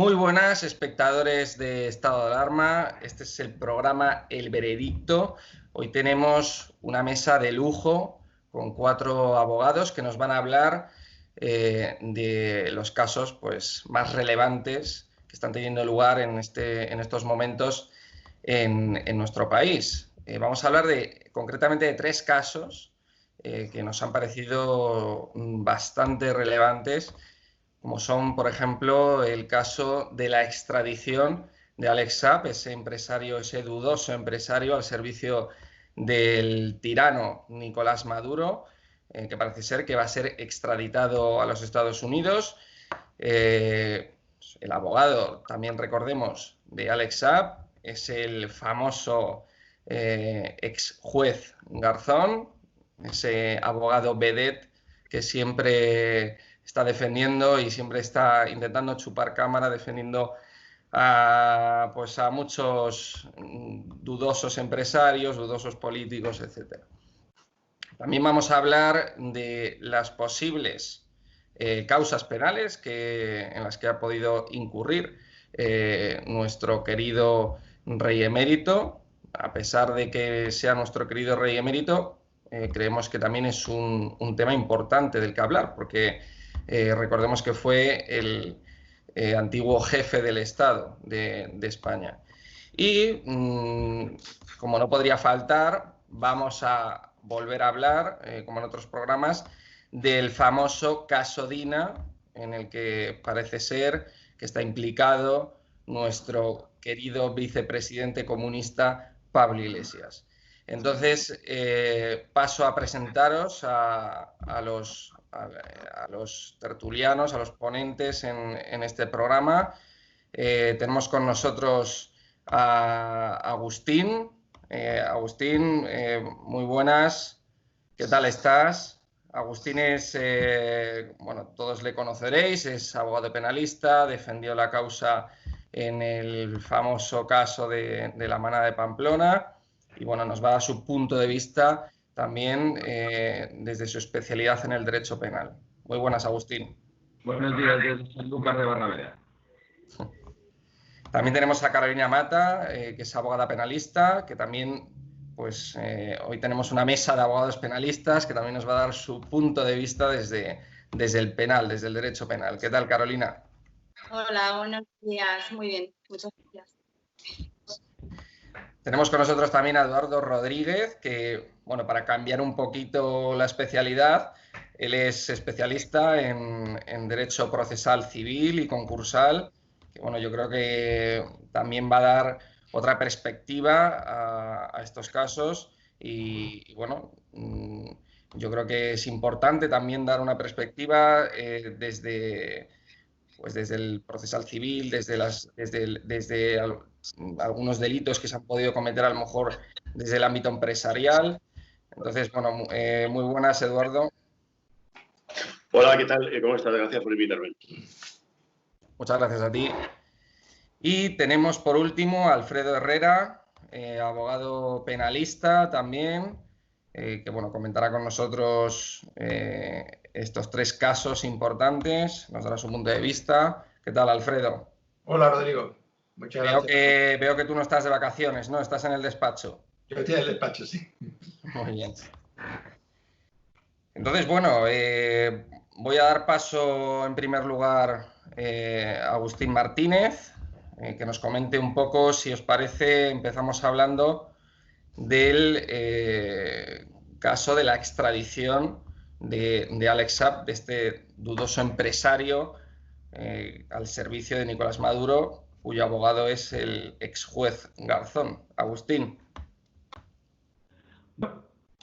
Muy buenas, espectadores de Estado de Alarma. Este es el programa El Veredicto. Hoy tenemos una mesa de lujo con 4 abogados que nos van a hablar de los casos más relevantes que están teniendo lugar en estos momentos en nuestro país. Vamos a hablar concretamente de 3 casos que nos han parecido bastante relevantes, como son, por ejemplo, el caso de la extradición de Alex Saab, ese dudoso empresario al servicio del tirano Nicolás Maduro, que parece ser que va a ser extraditado a los Estados Unidos. El abogado, también recordemos, de Alex Saab es el famoso ex juez Garzón, ese abogado vedette que siempre está defendiendo y siempre está intentando chupar cámara, defendiendo a muchos dudosos empresarios, dudosos políticos, etc. También vamos a hablar de las posibles causas penales en las que ha podido incurrir nuestro querido rey emérito. A pesar de que sea nuestro querido rey emérito, creemos que también es un tema importante del que hablar, porque recordemos que fue el antiguo jefe del Estado de España. Y, como no podría faltar, vamos a volver a hablar, como en otros programas, del famoso caso Dina, en el que parece ser que está implicado nuestro querido vicepresidente comunista Pablo Iglesias. Entonces, paso a presentaros a los tertulianos, a los ponentes en este programa. Tenemos con nosotros a Agustín. Agustín, muy buenas. ¿Qué tal estás? Agustín es, todos le conoceréis, es abogado penalista, defendió la causa en el famoso caso de la manada de Pamplona y nos va a dar su punto de vista también desde su especialidad en el derecho penal. Muy buenas, Agustín. Buenos días desde Sanlúcar de Barrameda. También tenemos a Carolina Mata, que es abogada penalista, que también, hoy tenemos una mesa de abogados penalistas que también nos va a dar su punto de vista desde el penal, desde el derecho penal. ¿Qué tal, Carolina? Hola, buenos días. Muy bien, muchas gracias. Tenemos con nosotros también a Eduardo Rodríguez, que, para cambiar un poquito la especialidad, él es especialista en Derecho Procesal Civil y Concursal, que, yo creo que también va a dar otra perspectiva a estos casos y yo creo que es importante también dar una perspectiva desde el procesal civil, desde algunos delitos que se han podido cometer a lo mejor desde el ámbito empresarial. Entonces, muy buenas, Eduardo. Hola, ¿qué tal? ¿Cómo estás? Gracias por invitarme. Muchas gracias a ti. Y tenemos por último a Alfredo Herrera, abogado penalista también, que comentará con nosotros estos 3 casos importantes, nos dará su punto de vista. ¿Qué tal, Alfredo? Hola, Rodrigo. Muchas gracias. Veo que tú no estás de vacaciones, ¿no? Estás en el despacho. Yo estoy en el despacho, sí. Muy bien. Entonces, voy a dar paso en primer lugar a Agustín Martínez, que nos comente un poco, si os parece, empezamos hablando del caso de la extradición de Alex Saab, de este dudoso empresario al servicio de Nicolás Maduro, cuyo abogado es el ex juez Garzón. Agustín.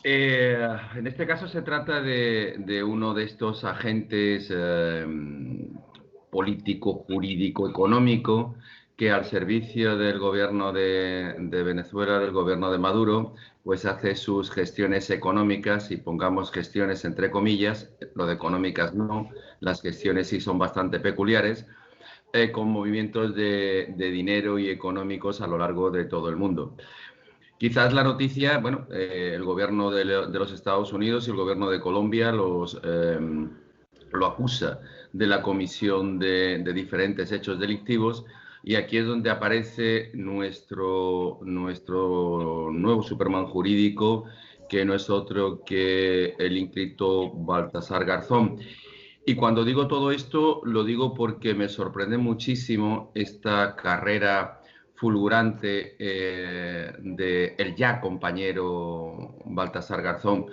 En este caso se trata de uno de estos agentes político, jurídico, económico, que al servicio del gobierno de Venezuela, del gobierno de Maduro, hace sus gestiones económicas, y pongamos gestiones entre comillas, lo de económicas no, las gestiones sí son bastante peculiares, con movimientos de dinero y económicos a lo largo de todo el mundo. Quizás la noticia, el gobierno de los Estados Unidos y el gobierno de Colombia lo acusa de la comisión de diferentes hechos delictivos. Y aquí es donde aparece nuestro nuevo Superman jurídico, que no es otro que el ínclito Baltasar Garzón. Y cuando digo todo esto, lo digo porque me sorprende muchísimo esta carrera fulgurante del ya compañero Baltasar Garzón,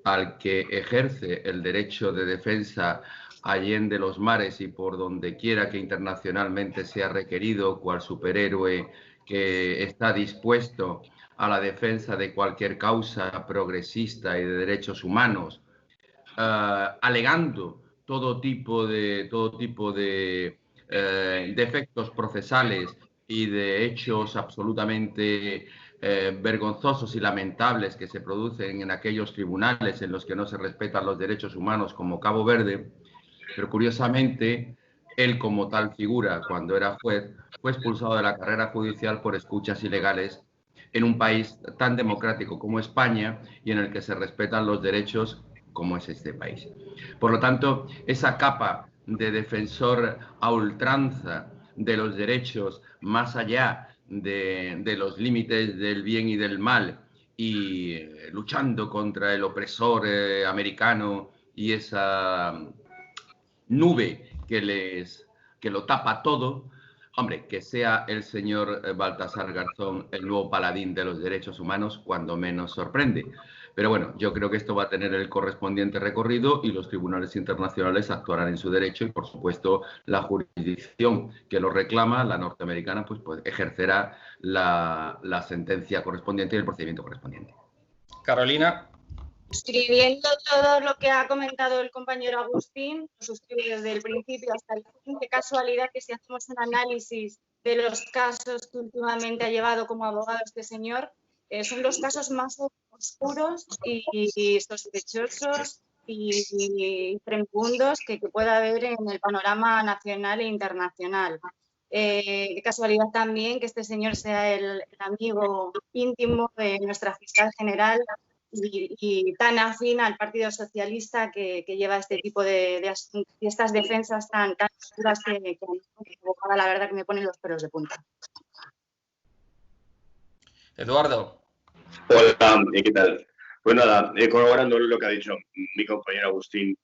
al que ejerce el derecho de defensa allende los mares y por donde quiera que internacionalmente sea requerido, cual superhéroe que está dispuesto a la defensa de cualquier causa progresista y de derechos humanos, alegando todo tipo de defectos procesales y de hechos absolutamente vergonzosos y lamentables que se producen en aquellos tribunales en los que no se respetan los derechos humanos, como Cabo Verde. Pero curiosamente, él como tal figura, cuando era juez, fue expulsado de la carrera judicial por escuchas ilegales en un país tan democrático como España y en el que se respetan los derechos como es este país. Por lo tanto, esa capa de defensor a ultranza de los derechos más allá de los límites del bien y del mal y luchando contra el opresor americano y esa nube que lo tapa todo, hombre, que sea el señor Baltasar Garzón el nuevo paladín de los derechos humanos, cuando menos sorprende. Pero bueno, yo creo que esto va a tener el correspondiente recorrido y los tribunales internacionales actuarán en su derecho y, por supuesto, la jurisdicción que lo reclama, la norteamericana, pues ejercerá la sentencia correspondiente y el procedimiento correspondiente. Carolina. Suscribiendo todo lo que ha comentado el compañero Agustín, lo suscribo desde el principio hasta el fin. Qué casualidad que si hacemos un análisis de los casos que últimamente ha llevado como abogado este señor, son los casos más oscuros y sospechosos y tremendos que pueda haber en el panorama nacional e internacional. Qué casualidad también que este señor sea el amigo íntimo de nuestra fiscal general y tan afín al Partido Socialista que lleva este tipo de asuntos y estas defensas tan oscuras que la verdad que me ponen los pelos de punta. Eduardo. Hola, ¿qué tal? Pues nada, corroborando lo que ha dicho mi compañero Agustín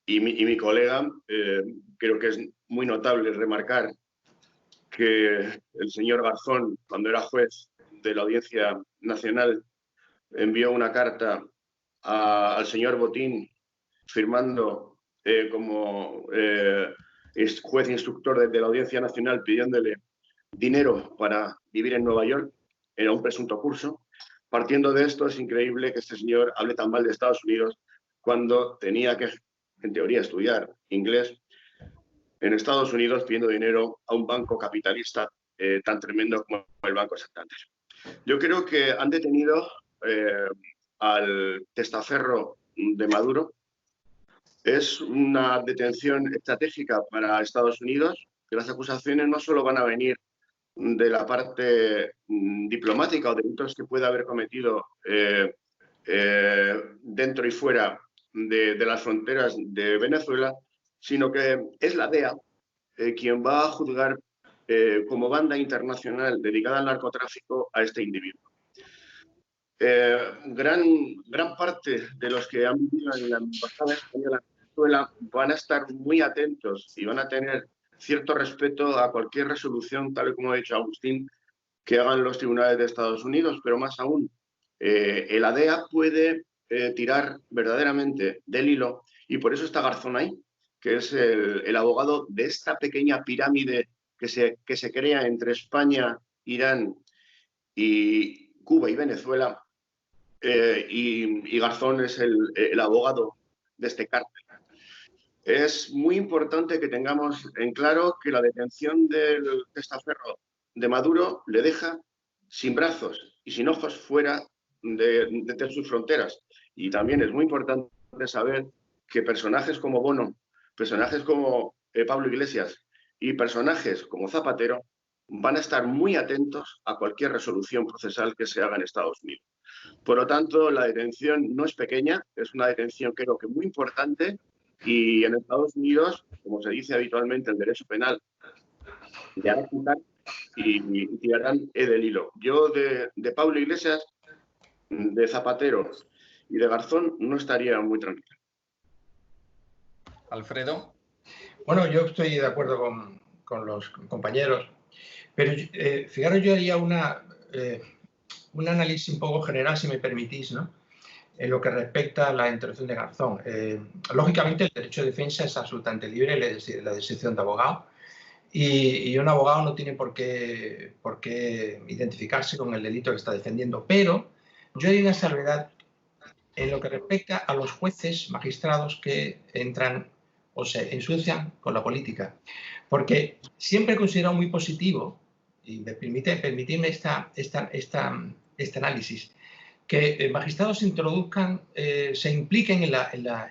y mi colega, creo que es muy notable remarcar que el señor Garzón, cuando era juez de la Audiencia Nacional, envió una carta al señor Botín firmando como juez instructor de la Audiencia Nacional, pidiéndole dinero para vivir en Nueva York. Era un presunto curso. Partiendo de esto, es increíble que este señor hable tan mal de Estados Unidos cuando tenía que, en teoría, estudiar inglés en Estados Unidos pidiendo dinero a un banco capitalista tan tremendo como el Banco Santander. Yo creo que han detenido al testaferro de Maduro. Es una detención estratégica para Estados Unidos, que las acusaciones no solo van a venir de la parte diplomática o delitos que pueda haber cometido dentro y fuera de las fronteras de Venezuela, sino que es la DEA quien va a juzgar como banda internacional dedicada al narcotráfico a este individuo. Gran parte de los que han vivido en la embajada española en Venezuela van a estar muy atentos y van a tener cierto respeto a cualquier resolución, tal y como ha dicho Agustín, que hagan los tribunales de Estados Unidos, pero más aún, el ADEA puede tirar verdaderamente del hilo y por eso está Garzón ahí, que es el abogado de esta pequeña pirámide que se crea entre España, Irán y Cuba y Venezuela, y Garzón es el abogado de este cártel. Es muy importante que tengamos en claro que la detención del testaferro de Maduro le deja sin brazos y sin ojos fuera de sus fronteras. Y también es muy importante saber que personajes como Bono, personajes como Pablo Iglesias y personajes como Zapatero van a estar muy atentos a cualquier resolución procesal que se haga en Estados Unidos. Por lo tanto, la detención no es pequeña, es una detención creo que muy importante Y en Estados Unidos, como se dice habitualmente, el derecho penal le hará quitar y tirarán del hilo. Yo de Pablo Iglesias, de Zapatero y de Garzón no estaría muy tranquilo. Alfredo. Bueno, yo estoy de acuerdo con los compañeros, pero fijaros, yo haría un análisis un poco general, si me permitís, ¿no?, en lo que respecta a la intervención de Garzón. Lógicamente, el derecho de defensa es absolutamente libre, la decisión de abogado, y un abogado no tiene por qué identificarse con el delito que está defendiendo. Pero yo haría una salvedad en lo que respecta a los jueces, magistrados que entran o se ensucian con la política. Porque siempre he considerado muy positivo, y permitidme este análisis, que magistrados se introduzcan, se impliquen en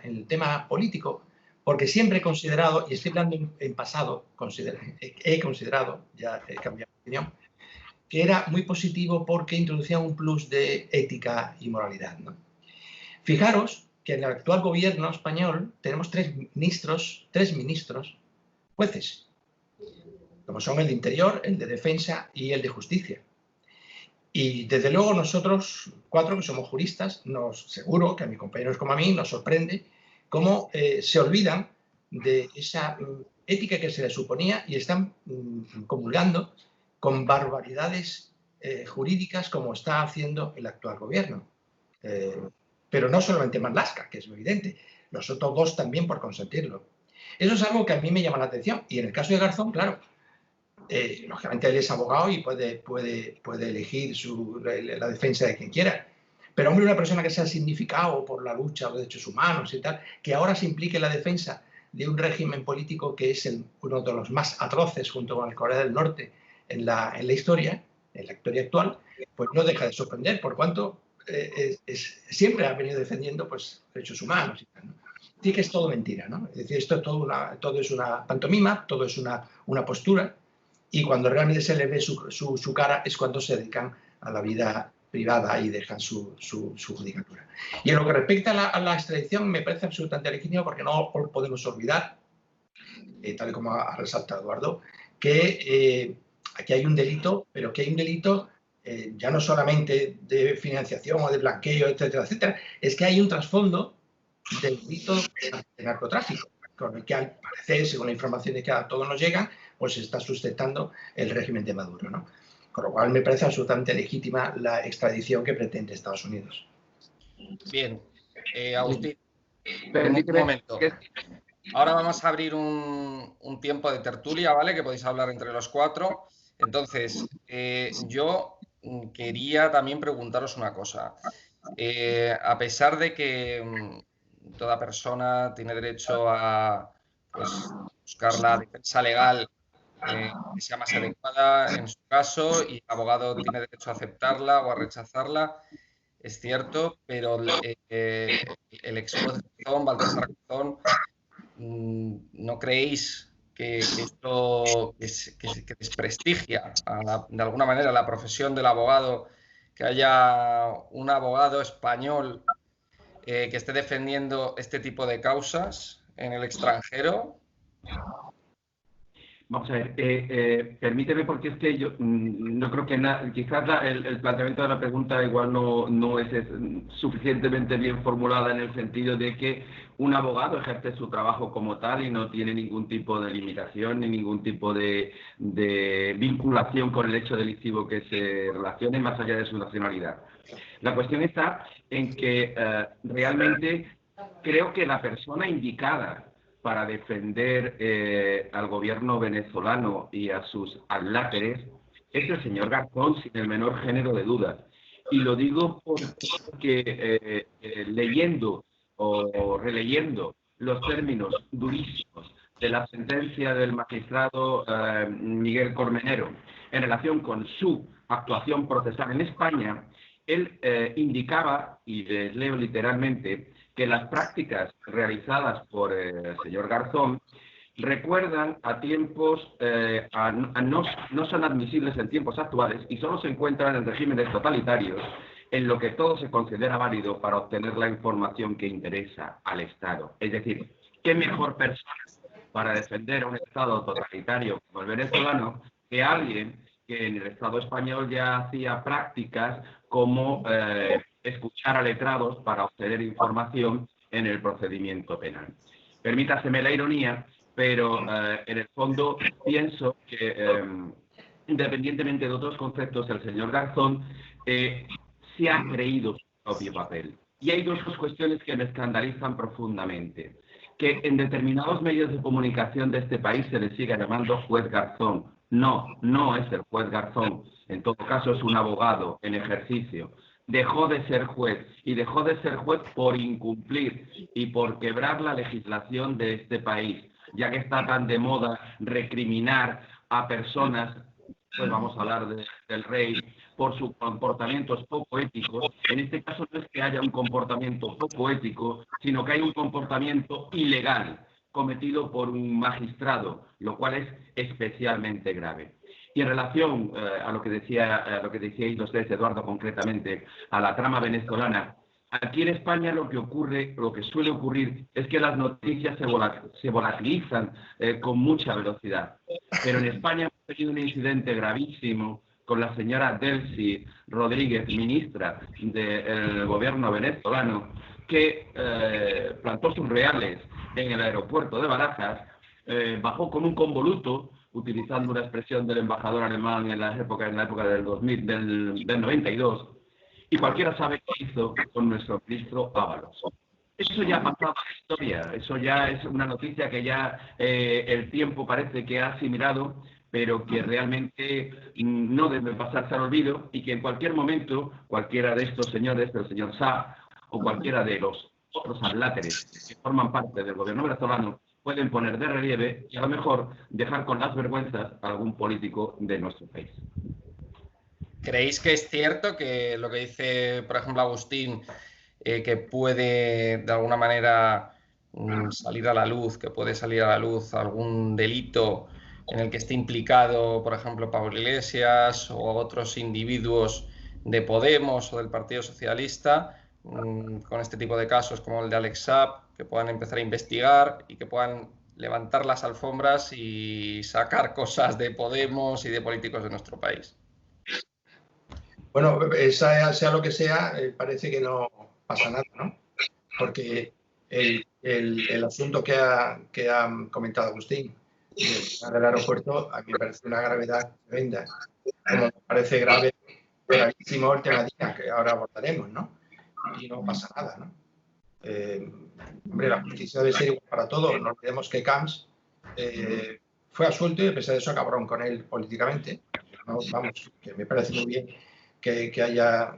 el tema político, porque siempre he considerado, y estoy hablando en pasado, he considerado, ya he cambiado de opinión, que era muy positivo porque introducía un plus de ética y moralidad, ¿no? Fijaros que en el actual gobierno español tenemos tres ministros jueces, como son el de Interior, el de Defensa y el de Justicia. Y desde luego nosotros, cuatro que somos juristas, seguro que a mis compañeros como a mí nos sorprende cómo se olvidan de esa ética que se les suponía y están comulgando con barbaridades jurídicas como está haciendo el actual gobierno. Pero no solamente Marlaska, que es muy evidente, los otros dos también por consentirlo. Eso es algo que a mí me llama la atención. Y en el caso de Garzón, claro, lógicamente él es abogado y puede elegir la defensa de quien quiera. Pero, hombre, una persona que se ha significado por la lucha de los derechos humanos y tal, que ahora se implique en la defensa de un régimen político que es uno de los más atroces junto con el Corea del Norte en la historia actual, pues no deja de sorprender, por cuanto siempre ha venido defendiendo pues derechos humanos y tal, ¿no? Así que es todo mentira, ¿no? Es decir, esto es todo es una pantomima, todo es una postura, y cuando realmente se les ve su cara es cuando se dedican a la vida privada y dejan su judicatura. Y en lo que respecta a la extradición, me parece absolutamente legítimo, porque no podemos olvidar, tal y como ha resaltado Eduardo, que aquí hay un delito, pero que hay un delito ya no solamente de financiación o de blanqueo, etcétera, etcétera, es que hay un trasfondo del delito de narcotráfico, con el que al parecer, según las informaciones que a todos nos llegan, pues se está sustentando el régimen de Maduro, ¿no? Con lo cual me parece absolutamente legítima la extradición que pretende Estados Unidos. Bien, Agustín, un momento. Ahora vamos a abrir un tiempo de tertulia, ¿vale? Que podéis hablar entre los cuatro. Entonces, yo quería también preguntaros una cosa. A pesar de que toda persona tiene derecho a pues, buscar la defensa legal que sea más adecuada en su caso, y el abogado tiene derecho a aceptarla o a rechazarla, es cierto, pero el ex juez Garzón, Baltasar Garzón, ¿no creéis que esto que desprestigia de alguna manera la profesión del abogado, que haya un abogado español que esté defendiendo este tipo de causas en el extranjero? Vamos a ver, permíteme, porque es que yo no creo que quizás el planteamiento de la pregunta igual no es suficientemente bien formulada, en el sentido de que un abogado ejerce su trabajo como tal y no tiene ningún tipo de limitación ni ningún tipo de vinculación con el hecho delictivo que se relacione más allá de su nacionalidad. La cuestión está en que realmente creo que la persona indicada para defender al gobierno venezolano y a sus adláteres es el señor Garzón, sin el menor género de dudas. Y lo digo porque leyendo o releyendo los términos durísimos de la sentencia del magistrado Miguel Cormenero en relación con su actuación procesal en España, él indicaba, y les leo literalmente, que las prácticas realizadas por el señor Garzón recuerdan a tiempos, no son admisibles en tiempos actuales y solo se encuentran en regímenes totalitarios, en lo que todo se considera válido para obtener la información que interesa al Estado. Es decir, ¿Qué mejor persona para defender a un Estado totalitario como el venezolano que alguien que en el Estado español ya hacía prácticas como escuchar a letrados para obtener información en el procedimiento penal? Permítaseme la ironía, pero en el fondo pienso que, independientemente de otros conceptos, el señor Garzón se ha creído su propio papel. Y hay dos cuestiones que me escandalizan profundamente. Que en determinados medios de comunicación de este país se le siga llamando juez Garzón. No, no es el juez Garzón. En todo caso es un abogado en ejercicio. Dejó de ser juez, y dejó de ser juez por incumplir y por quebrar la legislación de este país, ya que está tan de moda recriminar a personas, pues vamos a hablar del rey, por sus comportamientos poco éticos. En este caso no es que haya un comportamiento poco ético, sino que hay un comportamiento ilegal cometido por un magistrado, lo cual es especialmente grave. Y en relación a lo que decíais ustedes, Eduardo, concretamente, a la trama venezolana, aquí en España lo que suele ocurrir es que las noticias se volatilizan con mucha velocidad. Pero en España hemos tenido un incidente gravísimo con la señora Delcy Rodríguez, ministra del gobierno venezolano, que plantó sus reales en el aeropuerto de Barajas, bajó con un convoluto, utilizando una expresión del embajador alemán en la época del 92, y cualquiera sabe qué hizo con nuestro ministro Ábalos. Eso ya ha pasado a la historia, eso ya es una noticia que ya el tiempo parece que ha asimilado, pero que realmente no debe pasarse al olvido, y que en cualquier momento cualquiera de estos señores, el señor Saab o cualquiera de los otros adláteres que forman parte del gobierno venezolano, pueden poner de relieve y a lo mejor dejar con las vergüenzas a algún político de nuestro país. ¿Creéis que es cierto que lo que dice, por ejemplo, Agustín, que puede de alguna manera salir a la luz, que puede salir a la luz algún delito en el que esté implicado, por ejemplo, Pablo Iglesias o otros individuos de Podemos o del Partido Socialista, con este tipo de casos como el de Alex Saab, que puedan empezar a investigar y que puedan levantar las alfombras y sacar cosas de Podemos y de políticos de nuestro país? Bueno, sea lo que sea, parece que no pasa nada, ¿no? Porque el asunto que ha comentado Agustín del aeropuerto, a mí me parece una gravedad tremenda. Como me parece gravísimo el tema de Dina, que ahora abordaremos, ¿no? Y no pasa nada, ¿no? Hombre, la justicia debe ser igual para todos. No olvidemos que Camps fue absuelto y a pesar de eso acabaron con él políticamente. No, vamos, que me parece muy bien que haya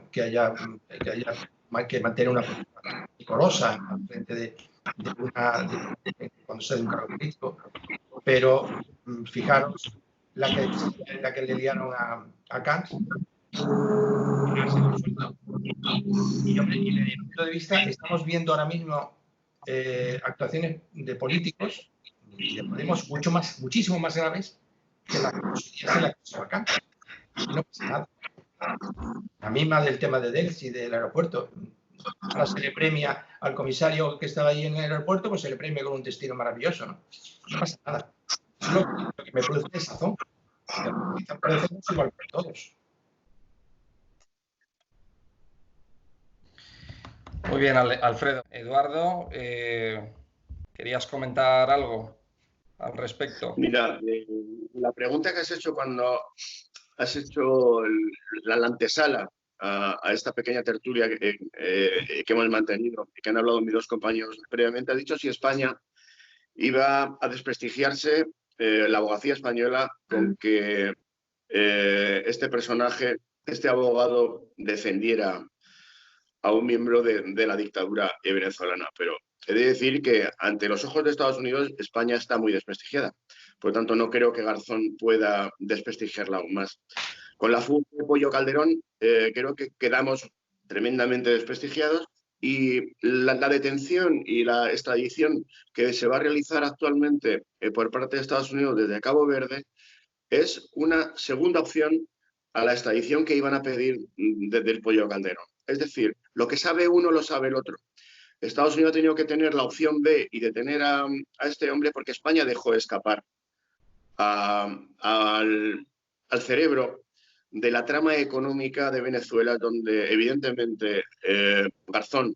que mantener una postura rigorosa frente de cuando se da un cargo político, pero fijaros la que le liaron a Camps. Y desde mi punto de vista estamos viendo ahora mismo actuaciones de políticos y de Podemos muchísimo más graves que la que se va acá. Y no pasa nada. La misma del tema de Delcy, del aeropuerto. Ahora se le premia al comisario que estaba ahí en el aeropuerto, pues se le premia con un destino maravilloso, ¿no? No pasa nada. Es lo que me produce desazón. Me parece igual para todos. Muy bien, Alfredo. Eduardo, ¿querías comentar algo al respecto? Mira, la pregunta que has hecho cuando has hecho la antesala a esta pequeña tertulia que hemos mantenido y que han hablado mis dos compañeros previamente, has dicho si España iba a desprestigiarse la abogacía española con que este personaje, este abogado, defendiera a un miembro de la dictadura venezolana. Pero he de decir que ante los ojos de Estados Unidos España está muy desprestigiada. Por lo tanto, no creo que Garzón pueda desprestigiarla aún más. Con la fuga de Pollo Calderón creo que quedamos tremendamente desprestigiados, y la detención y la extradición que se va a realizar actualmente por parte de Estados Unidos desde Cabo Verde es una segunda opción a la extradición que iban a pedir desde el Pollo Calderón. Es decir, lo que sabe uno lo sabe el otro. Estados Unidos ha tenido que tener la opción B y detener a este hombre porque España dejó escapar al cerebro de la trama económica de Venezuela, donde evidentemente Garzón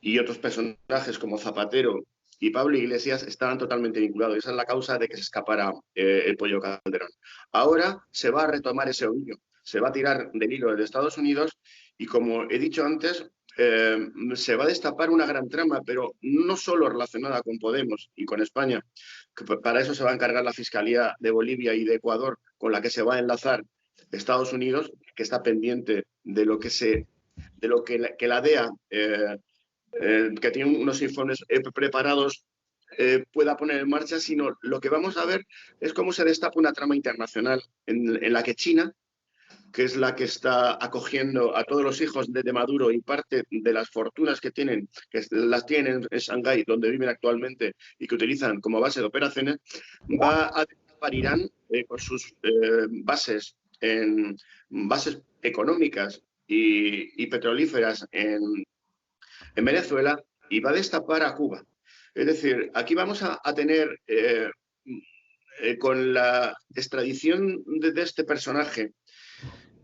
y otros personajes como Zapatero y Pablo Iglesias estaban totalmente vinculados. Esa es la causa de que se escapara el pollo Calderón. Ahora se va a retomar ese hilo, se va a tirar del hilo de Estados Unidos y, como he dicho antes, se va a destapar una gran trama, pero no solo relacionada con Podemos y con España, que para eso se va a encargar la Fiscalía de Bolivia y de Ecuador, con la que se va a enlazar Estados Unidos, que está pendiente de lo que la DEA, que tiene unos informes preparados, pueda poner en marcha, sino lo que vamos a ver es cómo se destapa una trama internacional en la que China, que es la que está acogiendo a todos los hijos de Maduro y parte de las fortunas que tienen, que las tienen en Shanghái, donde viven actualmente y que utilizan como base de operaciones, va a destapar Irán con sus bases económicas y petrolíferas en Venezuela, y va a destapar a Cuba. Es decir, aquí vamos a tener, con la extradición de este personaje,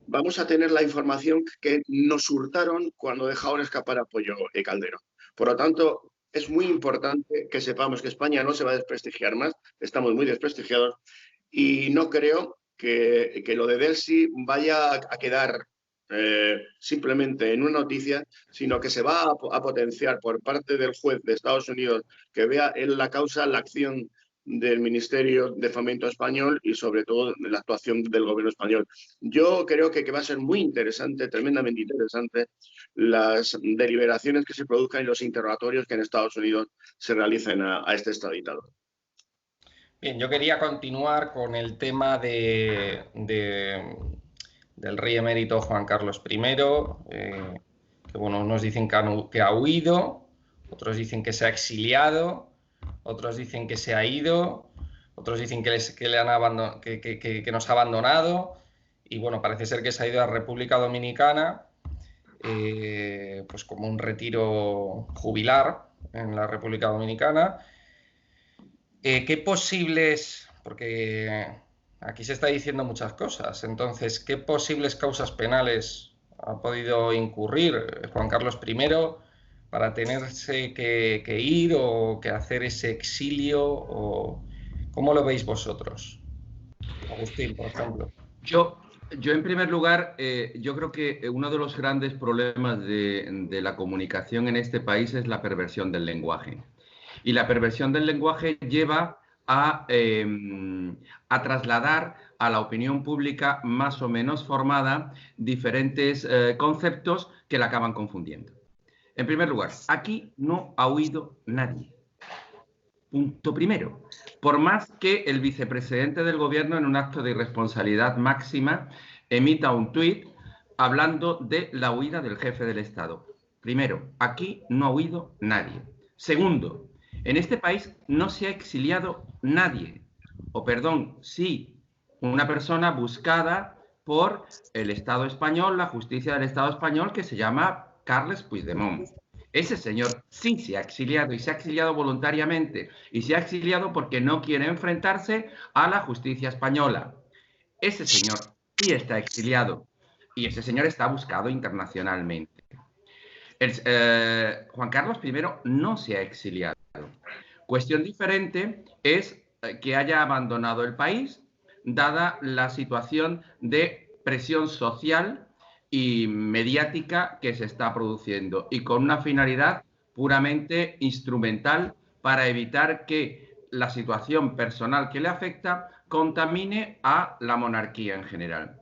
vamos a tener la información que nos hurtaron cuando dejaron escapar a Pollo Calderón. Por lo tanto, es muy importante que sepamos que España no se va a desprestigiar más, estamos muy desprestigiados, y no creo que lo de Delcy vaya a quedar simplemente en una noticia, sino que se va a potenciar por parte del juez de Estados Unidos, que vea en la causa la acción del Ministerio de Fomento español y sobre todo la actuación del gobierno español. Yo creo que va a ser muy interesante, tremendamente interesante, las deliberaciones que se produzcan y los interrogatorios que en Estados Unidos se realicen a este extraditado. Bien, yo quería continuar con el tema del rey emérito Juan Carlos I, que bueno, unos dicen que ha huido, otros dicen que se ha exiliado, otros dicen que se ha ido, otros dicen que nos ha abandonado, y bueno, parece ser que se ha ido a República Dominicana, pues como un retiro jubilar en la República Dominicana. ¿Qué posibles, porque aquí se está diciendo muchas cosas, entonces, qué posibles causas penales ha podido incurrir Juan Carlos I para tenerse que ir o que hacer ese exilio? O ¿cómo lo veis vosotros? Agustín, por ejemplo. Yo en primer lugar, yo creo que uno de los grandes problemas de la comunicación en este país es la perversión del lenguaje. Y la perversión del lenguaje lleva a trasladar a la opinión pública más o menos formada diferentes conceptos que la acaban confundiendo. En primer lugar, aquí no ha huido nadie. Punto primero. Por más que el vicepresidente del gobierno, en un acto de irresponsabilidad máxima, emita un tuit hablando de la huida del jefe del Estado. Primero, aquí no ha huido nadie. Segundo, en este país no se ha exiliado nadie. O perdón, sí, una persona buscada por el Estado español, la justicia del Estado español, que se llama Carles Puigdemont. Ese señor sí se ha exiliado, y se ha exiliado voluntariamente, y se ha exiliado porque no quiere enfrentarse a la justicia española. Ese señor sí está exiliado, y ese señor está buscado internacionalmente. Juan Carlos I no se ha exiliado. Cuestión diferente es que haya abandonado el país, dada la situación de presión social y mediática que se está produciendo, y con una finalidad puramente instrumental para evitar que la situación personal que le afecta contamine a la monarquía en general.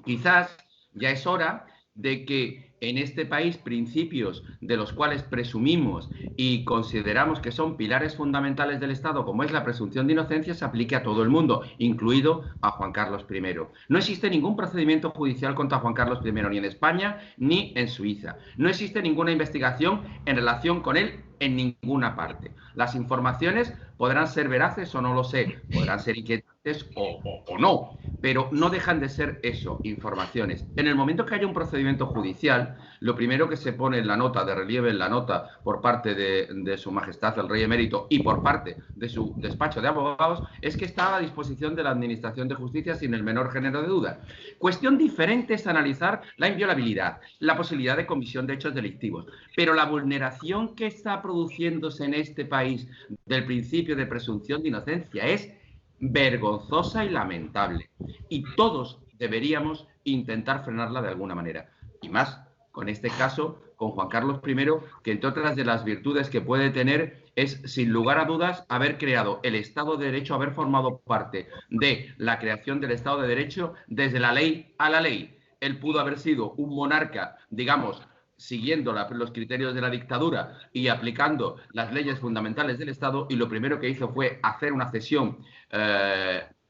Quizás ya es hora de que en este país principios de los cuales presumimos y consideramos que son pilares fundamentales del Estado, como es la presunción de inocencia, se aplique a todo el mundo, incluido a Juan Carlos I. No existe ningún procedimiento judicial contra Juan Carlos I, ni en España ni en Suiza. No existe ninguna investigación en relación con él en ninguna parte. Las informaciones podrán ser veraces o no lo sé, podrán ser inquietantes o no, pero no dejan de ser eso, informaciones. En el momento que haya un procedimiento judicial, lo primero que se pone en la nota, de relieve en la nota, por parte de Su Majestad el Rey Emérito y por parte de su despacho de abogados, es que está a disposición de la Administración de Justicia sin el menor género de duda. Cuestión diferente es analizar la inviolabilidad, la posibilidad de comisión de hechos delictivos, pero la vulneración que está produciéndose en este país del principio de presunción de inocencia es vergonzosa y lamentable. Y todos deberíamos intentar frenarla de alguna manera. Y más con este caso, con Juan Carlos I, que entre otras de las virtudes que puede tener es, sin lugar a dudas, haber creado el Estado de Derecho, haber formado parte de la creación del Estado de Derecho desde la ley a la ley. Él pudo haber sido un monarca, digamos, siguiendo los criterios de la dictadura y aplicando las leyes fundamentales del Estado, y lo primero que hizo fue hacer una cesión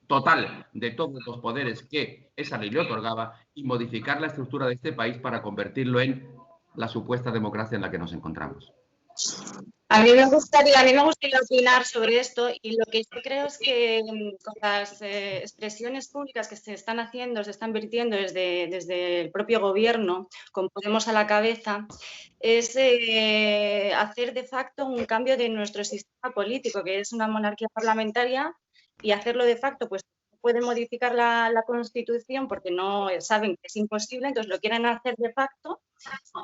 total de todos los poderes que esa ley le otorgaba y modificar la estructura de este país para convertirlo en la supuesta democracia en la que nos encontramos. A mí me gustaría opinar sobre esto, y lo que yo creo es que con las expresiones públicas que se están haciendo, se están vertiendo desde el propio gobierno, con Podemos a la cabeza, es hacer de facto un cambio de nuestro sistema político, que es una monarquía parlamentaria, y hacerlo de facto, pues pueden modificar la Constitución porque no saben que es imposible, entonces lo quieren hacer de facto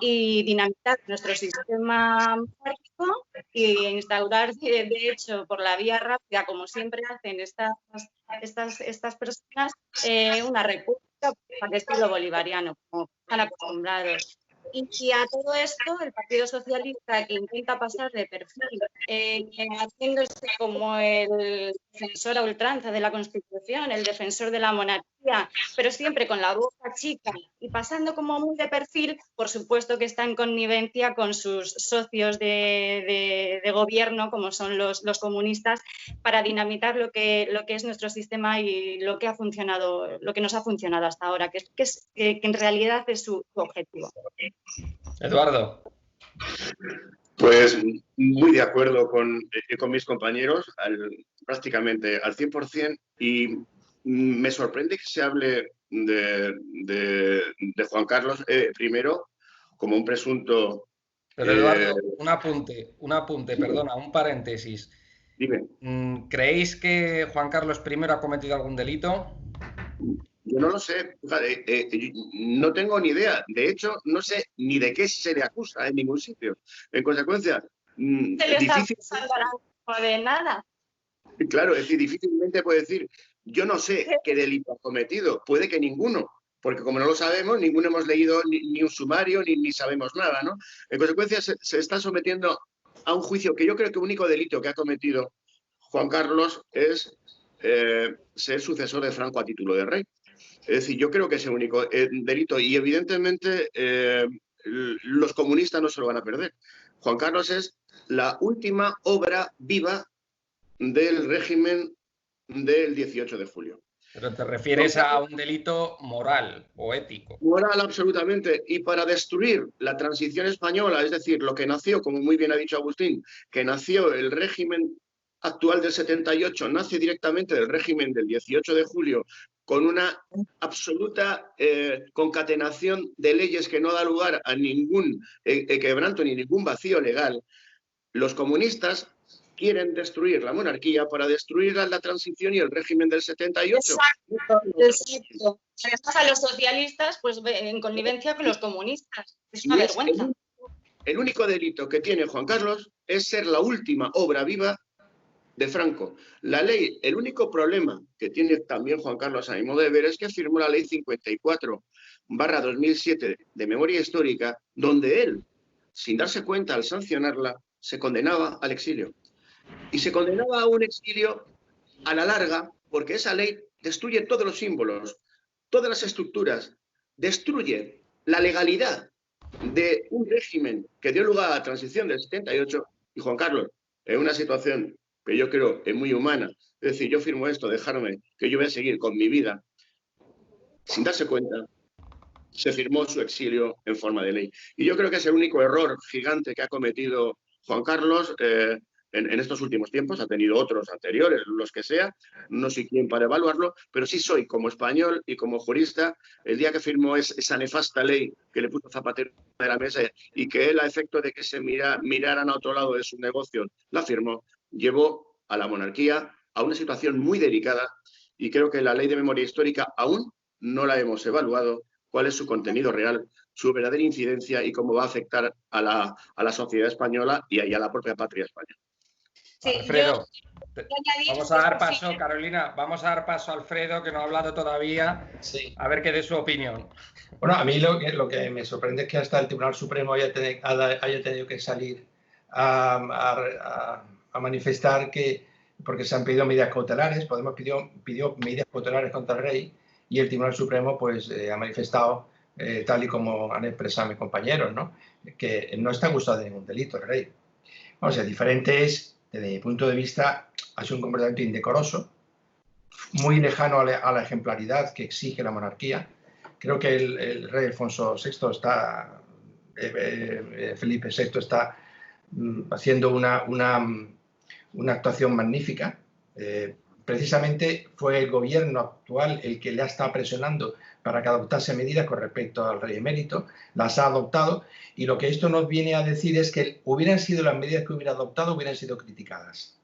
y dinamitar nuestro sistema monárquico y instaurar, de hecho, por la vía rápida, como siempre hacen estas personas, una república al estilo bolivariano, como están acostumbrados. Y a todo esto, el Partido Socialista, que intenta pasar de perfil, haciéndose como el defensor a ultranza de la Constitución, el defensor de la monarquía, pero siempre con la boca chica y pasando como muy de perfil, por supuesto que está en connivencia con sus socios de gobierno, como son los comunistas, para dinamitar lo que es nuestro sistema y lo que nos ha funcionado hasta ahora, que en realidad es su objetivo. Eduardo. Pues muy de acuerdo con mis compañeros, prácticamente al 100%, y me sorprende que se hable de Juan Carlos I como un presunto... Pero Eduardo, un apunte, perdona, un paréntesis. Dime. ¿Creéis que Juan Carlos I ha cometido algún delito? Yo no lo sé, no tengo ni idea. De hecho, no sé ni de qué se le acusa en ningún sitio. En consecuencia, se le está acusando de nada. Claro, es decir, difícilmente puede decir, yo no sé qué delito ha cometido, puede que ninguno, porque como no lo sabemos, ninguno hemos leído ni un sumario, ni sabemos nada, ¿no? En consecuencia, se está sometiendo a un juicio que yo creo que el único delito que ha cometido Juan Carlos es ser sucesor de Franco a título de rey. Es decir, yo creo que es el único delito, y evidentemente los comunistas no se lo van a perder. Juan Carlos es la última obra viva del régimen del 18 de julio. Pero te refieres a un delito moral o ético. Moral, absolutamente. Y para destruir la transición española, es decir, lo que nació, como muy bien ha dicho Agustín, que nació el régimen actual del 78, nace directamente del régimen del 18 de julio, con una absoluta concatenación de leyes que no da lugar a ningún quebranto ni ningún vacío legal. Los comunistas quieren destruir la monarquía para destruir la transición y el régimen del 78. Exacto. Además, a los socialistas, pues en connivencia con los comunistas. Es una vergüenza. El único delito que tiene Juan Carlos es ser la última obra viva de Franco. La ley, el único problema que tiene también Juan Carlos a mi modo de ver es que firmó la ley 54/2007 de memoria histórica, donde él, sin darse cuenta al sancionarla, se condenaba al exilio. Y se condenaba a un exilio a la larga, porque esa ley destruye todos los símbolos, todas las estructuras, destruye la legalidad de un régimen que dio lugar a la transición del 78, y Juan Carlos, en una situación que yo creo es muy humana, es decir, yo firmo esto, dejarme que yo voy a seguir con mi vida, sin darse cuenta, se firmó su exilio en forma de ley. Y yo creo que es el único error gigante que ha cometido Juan Carlos, en estos últimos tiempos, ha tenido otros anteriores, los que sea, no soy quien para evaluarlo, pero sí soy como español y como jurista, el día que firmó esa nefasta ley que le puso Zapatero de la mesa y que él, a efecto de que se miraran a otro lado de su negocio, la firmó, llevó a la monarquía a una situación muy delicada y creo que la ley de memoria histórica aún no la hemos evaluado, cuál es su contenido real, su verdadera incidencia y cómo va a afectar a la sociedad española y a la propia patria española. Sí, Alfredo, vamos a dar paso, Carolina, vamos a dar paso a Alfredo, que no ha hablado todavía, sí. A ver qué dé su opinión. Bueno, a mí lo que me sorprende es que hasta el Tribunal Supremo haya tenido que salir a manifestar que, porque se han pedido medidas cautelares, Podemos pidió medidas cautelares contra el rey y el Tribunal Supremo pues ha manifestado, tal y como han expresado mis compañeros, ¿no?, que no está acusado de ningún delito el rey. O sea, diferente es, desde mi punto de vista, ha sido un comportamiento indecoroso, muy lejano a la ejemplaridad que exige la monarquía. Creo que el rey Alfonso VI está, Felipe VI está haciendo una actuación magnífica. Precisamente fue el gobierno actual el que le ha estado presionando para que adoptase medidas con respecto al rey emérito, las ha adoptado, y lo que esto nos viene a decir es que hubieran sido las medidas que hubiera adoptado, hubieran sido criticadas.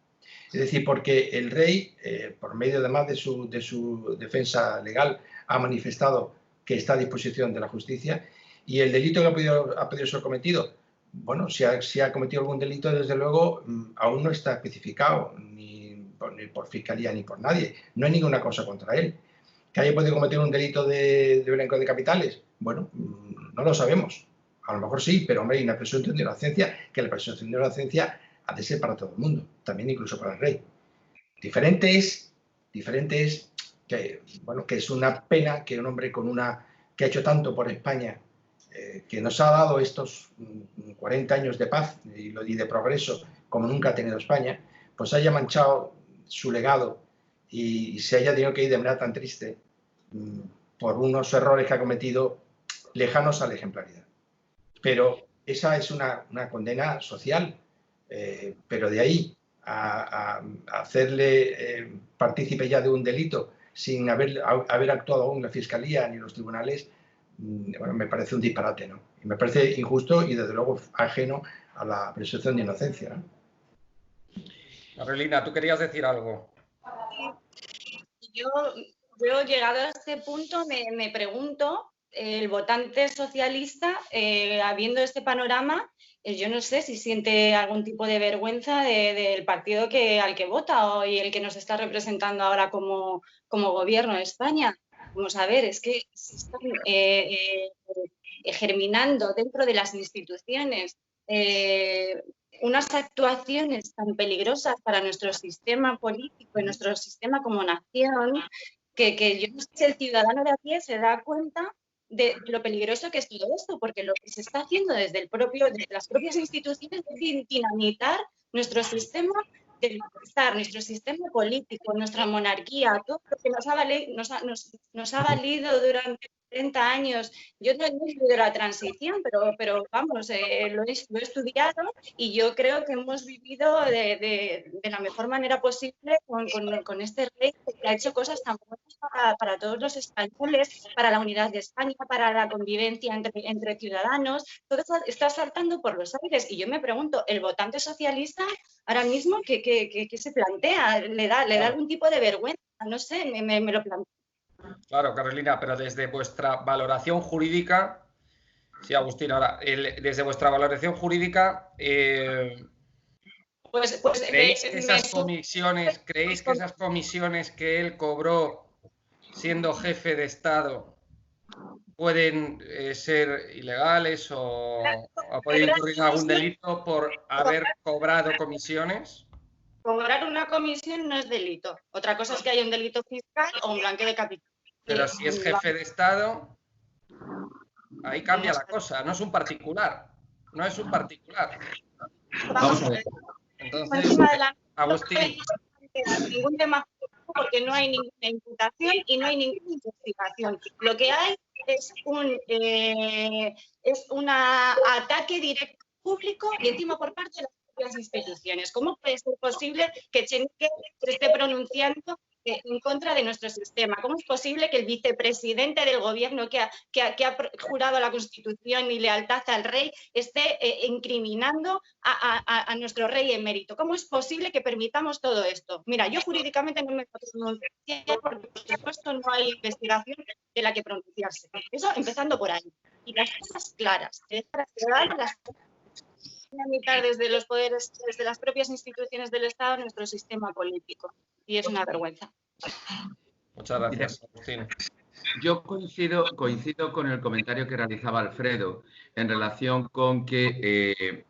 Es decir, porque el rey, por medio además de su defensa legal, ha manifestado que está a disposición de la justicia, y el delito que ha podido ser cometido, bueno, si ha cometido algún delito, desde luego, aún no está especificado, ni por fiscalía ni por nadie. No hay ninguna cosa contra él. ¿Que haya podido cometer un delito de blanqueo de capitales? Bueno, no lo sabemos. A lo mejor sí, pero hombre, hay una presunción de inocencia, que la presunción de inocencia ha de ser para todo el mundo, también incluso para el rey. Diferente es que, bueno, que es una pena que un hombre que ha hecho tanto por España, que nos ha dado estos 40 años de paz y de progreso como nunca ha tenido España, pues haya manchado su legado y se haya tenido que ir de manera tan triste por unos errores que ha cometido lejanos a la ejemplaridad. Pero esa es una condena social, pero de ahí a hacerle partícipe ya de un delito sin haber actuado aún la Fiscalía ni los tribunales, bueno, me parece un disparate, ¿no? Y me parece injusto y desde luego ajeno a la presunción de inocencia, ¿no? Carolina, ¿tú querías decir algo? Yo llegado a este punto me pregunto, el votante socialista, habiendo este panorama, yo no sé si siente algún tipo de vergüenza del partido al que vota y el que nos está representando ahora como gobierno de España. Vamos a ver, es que se están germinando dentro de las instituciones unas actuaciones tan peligrosas para nuestro sistema político y nuestro sistema como nación, que yo no sé si el ciudadano de a pie se da cuenta de lo peligroso que es todo esto, porque lo que se está haciendo desde las propias instituciones es dinamitar nuestro sistema de bienestar, nuestro sistema político, nuestra monarquía, todo lo que nos ha valido durante 30 años. Yo no he vivido la transición, pero vamos, lo he estudiado y yo creo que hemos vivido de la mejor manera posible con este rey que ha hecho cosas tan buenas para todos los españoles, para la unidad de España, para la convivencia entre ciudadanos. Todo eso está saltando por los aires y yo me pregunto, ¿el votante socialista ahora mismo qué se plantea? ¿Le da algún tipo de vergüenza? No sé, me lo planteo. Claro, Carolina, pero desde vuestra valoración jurídica, sí, Agustín, ahora, desde vuestra valoración jurídica, ¿creéis que esas comisiones que él cobró siendo jefe de Estado pueden ser ilegales o puede incurrir en algún delito por haber cobrado comisiones? Cobrar una comisión no es delito. Otra cosa es que haya un delito fiscal o un blanqueo de capital. Pero si es jefe de Estado, ahí cambia la cosa. No es un particular. No es un particular. Vamos a ver. Entonces, Agustín. Ningún tema porque no hay ninguna imputación y no hay ninguna investigación. Lo que hay es un ataque directo público y encima por parte de la propias instituciones. ¿Cómo puede ser posible que Echenique se esté pronunciando en contra de nuestro sistema? ¿Cómo es posible que el vicepresidente del gobierno que ha jurado la Constitución y lealtad al rey esté incriminando a nuestro rey emérito? ¿Cómo es posible que permitamos todo esto? Mira, yo jurídicamente no me pronuncio porque, por supuesto, no hay investigación de la que pronunciarse. Eso empezando por ahí. Y las cosas claras, dinamitar desde los poderes, desde las propias instituciones del Estado, nuestro sistema político. Y es una vergüenza. Muchas gracias, Agustín. Yo coincido con el comentario que realizaba Alfredo en relación con que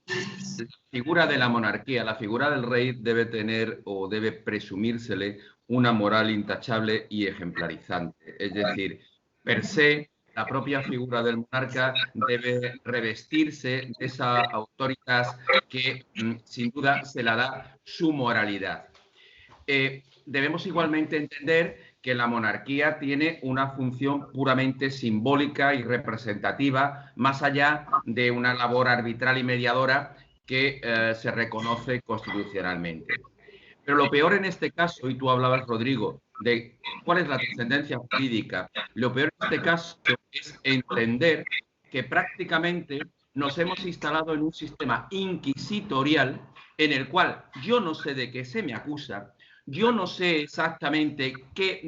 la figura de la monarquía, la figura del rey debe tener o debe presumírsele una moral intachable y ejemplarizante. Es decir, per se, la propia figura del monarca debe revestirse de esa autoridad que sin duda se la da su moralidad. Debemos igualmente entender que la monarquía tiene una función puramente simbólica y representativa, más allá de una labor arbitral y mediadora que se reconoce constitucionalmente. Pero lo peor en este caso, y tú hablabas, Rodrigo, de cuál es la trascendencia jurídica, lo peor en este caso es entender que prácticamente nos hemos instalado en un sistema inquisitorial en el cual yo no sé de qué se me acusa, yo no sé exactamente qué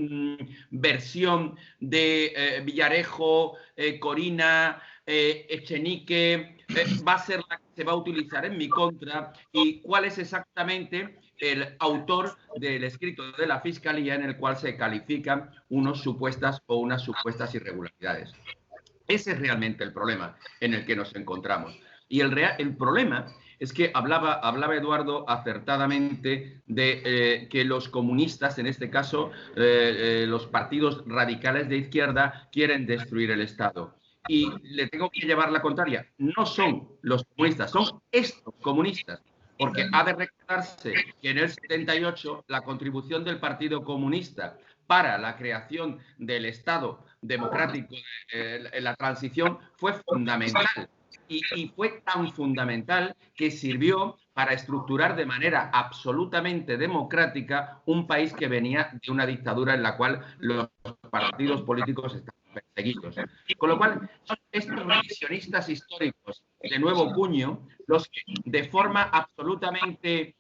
versión de Villarejo, Corina, Echenique va a ser la que se va a utilizar en mi contra y cuál es exactamente el autor del escrito de la Fiscalía en el cual se califican unas supuestas irregularidades. Ese es realmente el problema en el que nos encontramos. Y el problema es que hablaba Eduardo acertadamente de que los comunistas, en este caso los partidos radicales de izquierda, quieren destruir el Estado. Y le tengo que llevar la contraria. No son los comunistas, son estos comunistas. Porque ha de recordarse que en el 78 la contribución del Partido Comunista para la creación del Estado democrático en la transición fue fundamental. Y fue tan fundamental que sirvió para estructurar de manera absolutamente democrática un país que venía de una dictadura en la cual los partidos políticos estaban perseguidos. Con lo cual, son estos revisionistas históricos de nuevo cuño los que, de forma absolutamente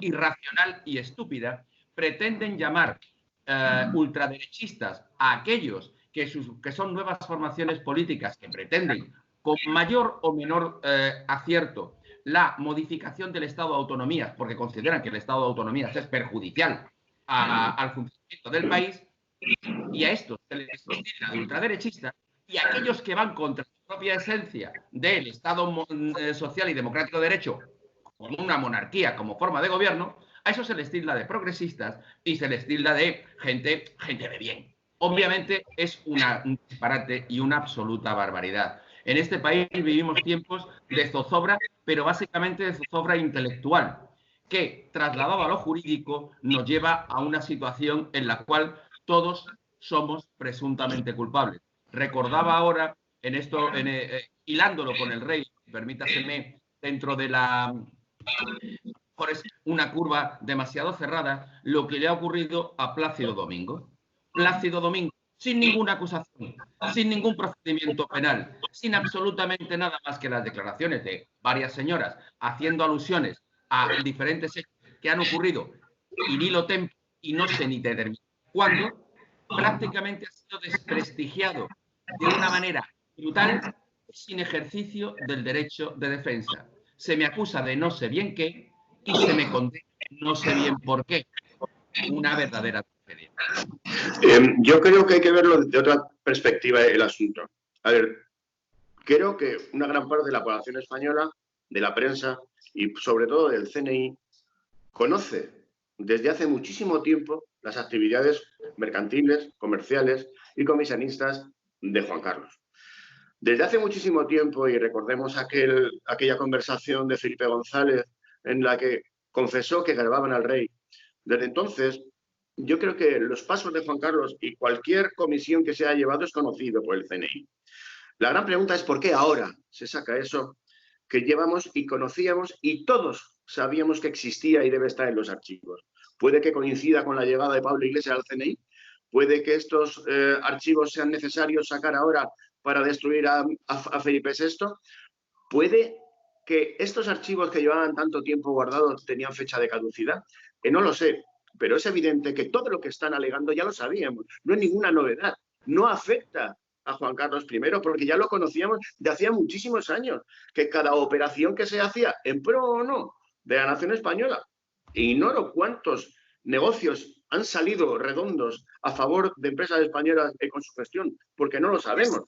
irracional y estúpida, pretenden llamar ultraderechistas a aquellos que son nuevas formaciones políticas que pretenden, con mayor o menor acierto, la modificación del Estado de Autonomía, porque consideran que el Estado de Autonomía es perjudicial al funcionamiento del país, y a estos se les tilda de ultraderechistas, y a aquellos que van contra la propia esencia del Estado social y democrático de derecho, con una monarquía como forma de gobierno, a eso se les tilda de progresistas y se les tilda de gente de bien. Obviamente es un disparate y una absoluta barbaridad. En este país vivimos tiempos de zozobra, pero básicamente de zozobra intelectual, que trasladado a lo jurídico nos lleva a una situación en la cual todos somos presuntamente culpables. Recordaba ahora, hilándolo con el rey, permítaseme, dentro de es una curva demasiado cerrada, lo que le ha ocurrido a Plácido Domingo. Plácido Domingo, sin ninguna acusación, sin ningún procedimiento penal, sin absolutamente nada más que las declaraciones de varias señoras haciendo alusiones a diferentes hechos que han ocurrido in illo tempore y no sé ni determinar cuándo, prácticamente ha sido desprestigiado de una manera brutal sin ejercicio del derecho de defensa. Se me acusa de no sé bien qué y se me condena no sé bien por qué. Una verdadera tragedia. Yo creo que hay que verlo de otra perspectiva el asunto. A ver, creo que una gran parte de la población española, de la prensa y sobre todo del CNI, conoce desde hace muchísimo tiempo las actividades mercantiles, comerciales y comisionistas de Juan Carlos. Desde hace muchísimo tiempo, y recordemos aquella conversación de Felipe González en la que confesó que grababan al rey. Desde entonces, yo creo que los pasos de Juan Carlos y cualquier comisión que se haya llevado es conocido por el CNI. La gran pregunta es por qué ahora se saca eso que llevamos y conocíamos y todos sabíamos que existía y debe estar en los archivos. Puede que coincida con la llegada de Pablo Iglesias al CNI, puede que estos archivos sean necesarios sacar ahora para destruir a Felipe VI, puede que estos archivos que llevaban tanto tiempo guardados tenían fecha de caducidad, no lo sé, pero es evidente que todo lo que están alegando ya lo sabíamos, no es ninguna novedad, no afecta a Juan Carlos I, porque ya lo conocíamos de hacía muchísimos años, que cada operación que se hacía en pro o no de la nación española, ignoro cuántos negocios han salido redondos a favor de empresas españolas con su gestión, porque no lo sabemos.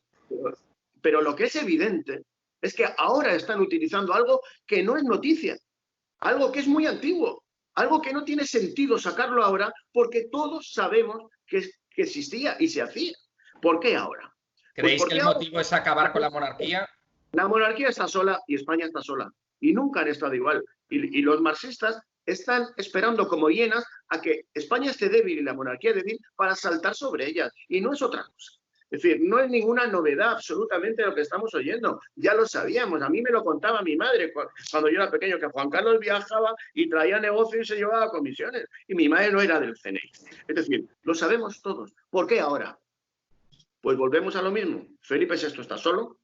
Pero lo que es evidente es que ahora están utilizando algo que no es noticia, algo que es muy antiguo, algo que no tiene sentido sacarlo ahora porque todos sabemos que existía y se hacía. ¿Por qué ahora? ¿Creéis que el motivo es acabar con la monarquía? La monarquía está sola y España está sola. Y nunca han estado igual. Y los marxistas están esperando como hienas a que España esté débil y la monarquía débil para saltar sobre ellas. Y no es otra cosa. Es decir, no es ninguna novedad absolutamente lo que estamos oyendo. Ya lo sabíamos. A mí me lo contaba mi madre cuando yo era pequeño, que Juan Carlos viajaba y traía negocios y se llevaba comisiones. Y mi madre no era del CNI. Es decir, lo sabemos todos. ¿Por qué ahora? Pues volvemos a lo mismo. Felipe VI está solo.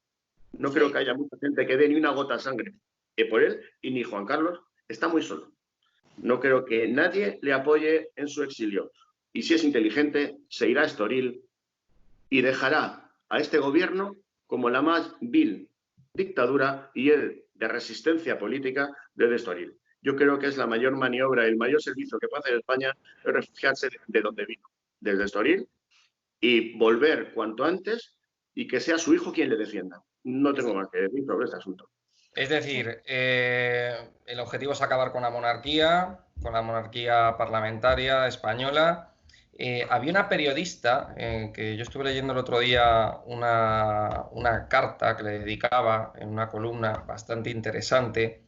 No creo que haya mucha gente que dé ni una gota de sangre por él. Y ni Juan Carlos está muy solo. No creo que nadie le apoye en su exilio. Y si es inteligente, se irá a Estoril y dejará a este gobierno como la más vil dictadura y de resistencia política desde Estoril. Yo creo que es la mayor maniobra, el mayor servicio que puede hacer España es refugiarse de donde vino, desde Estoril, y volver cuanto antes y que sea su hijo quien le defienda. No tengo más que decir sobre este asunto. Es decir, el objetivo es acabar con la monarquía parlamentaria española. Había una periodista que yo estuve leyendo el otro día una carta que le dedicaba en una columna bastante interesante,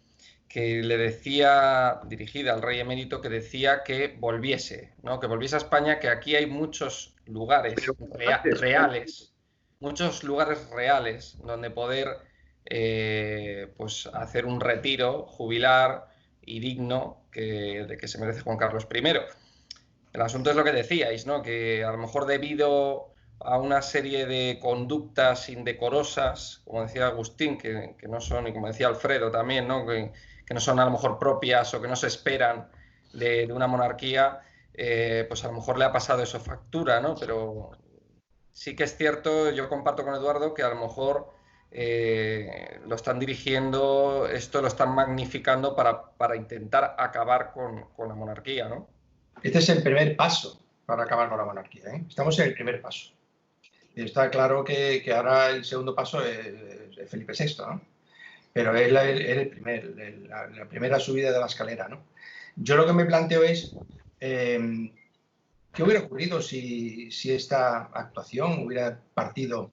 que le decía, dirigida al rey emérito, que decía que volviese, ¿no? Que volviese a España, que aquí hay muchos lugares reales, muchos lugares reales donde poder pues hacer un retiro jubilar y digno de que se merece Juan Carlos I. El asunto es lo que decíais, ¿no? Que a lo mejor debido a una serie de conductas indecorosas, como decía Agustín, que no son, y como decía Alfredo también, ¿no? Que no son a lo mejor propias o que no se esperan de una monarquía, pues a lo mejor le ha pasado eso factura, ¿no? Pero sí que es cierto, yo comparto con Eduardo, que a lo mejor lo están dirigiendo, esto lo están magnificando para intentar acabar con la monarquía, ¿no? Este es el primer paso para acabar con la monarquía, ¿eh? Estamos en el primer paso. Y está claro que ahora el segundo paso es Felipe VI, ¿no? Pero es la primera subida de la escalera, ¿no? Yo lo que me planteo es ¿qué hubiera ocurrido si esta actuación hubiera partido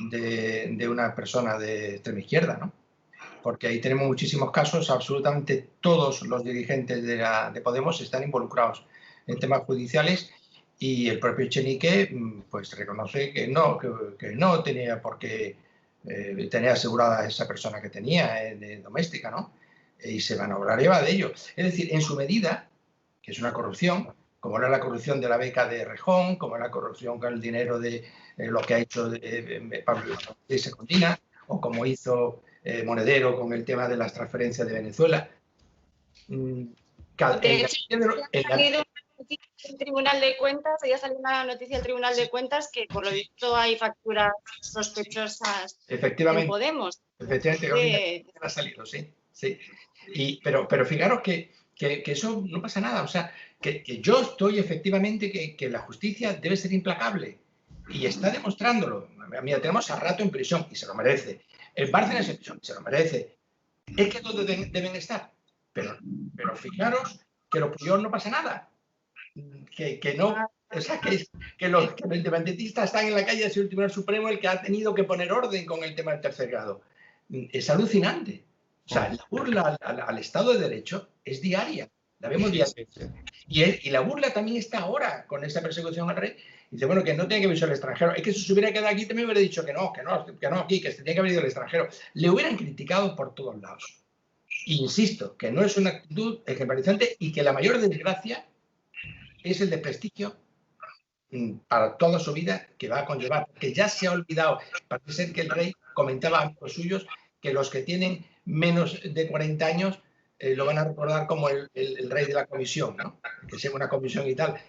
de una persona de extrema izquierda, ¿no? Porque ahí tenemos muchísimos casos, absolutamente todos los dirigentes de Podemos están involucrados en temas judiciales y el propio Echenique pues reconoce que no tenía por qué tener asegurada a esa persona que tenía de doméstica, ¿no? Y se vanagloriaba de ello. Es decir, en su medida, que es una corrupción, como era la corrupción de la beca de Rejón, como la corrupción con el dinero de lo que ha hecho Pablo de Secundina, o como hizo Monedero con el tema de las transferencias de Venezuela. El Tribunal de Cuentas, ya salió una noticia del Tribunal de Cuentas que por lo visto hay facturas sospechosas en Podemos. Efectivamente, ha salido, sí. Pero fijaros que eso no pasa nada, o sea, que yo estoy efectivamente que la justicia debe ser implacable y está demostrándolo. Mira, tenemos a Rato en prisión y se lo merece. El Bárcenas en prisión se lo merece. Es que todos deben estar. Pero fijaros que lo peor no pasa nada. Que no, o sea, que los independentistas están en la calle, ha sido el Tribunal Supremo el que ha tenido que poner orden con el tema del tercer grado. Es alucinante. O sea, la burla al Estado de Derecho es diaria, la vemos diaria. Y la burla también está ahora con esta persecución al rey, Dice, bueno, que no tiene que haber ido al extranjero. Es que si se hubiera quedado aquí también hubiera dicho que no aquí, que se tiene que haber ido al extranjero. Le hubieran criticado por todos lados. Insisto, que no es una actitud ejemplarizante y que la mayor desgracia es el desprestigio para toda su vida que va a conllevar, que ya se ha olvidado. Parece ser que el rey comentaba a amigos suyos que los que tienen menos de 40 años lo van a recordar como el rey de la comisión, ¿no? Que sea una comisión y tal.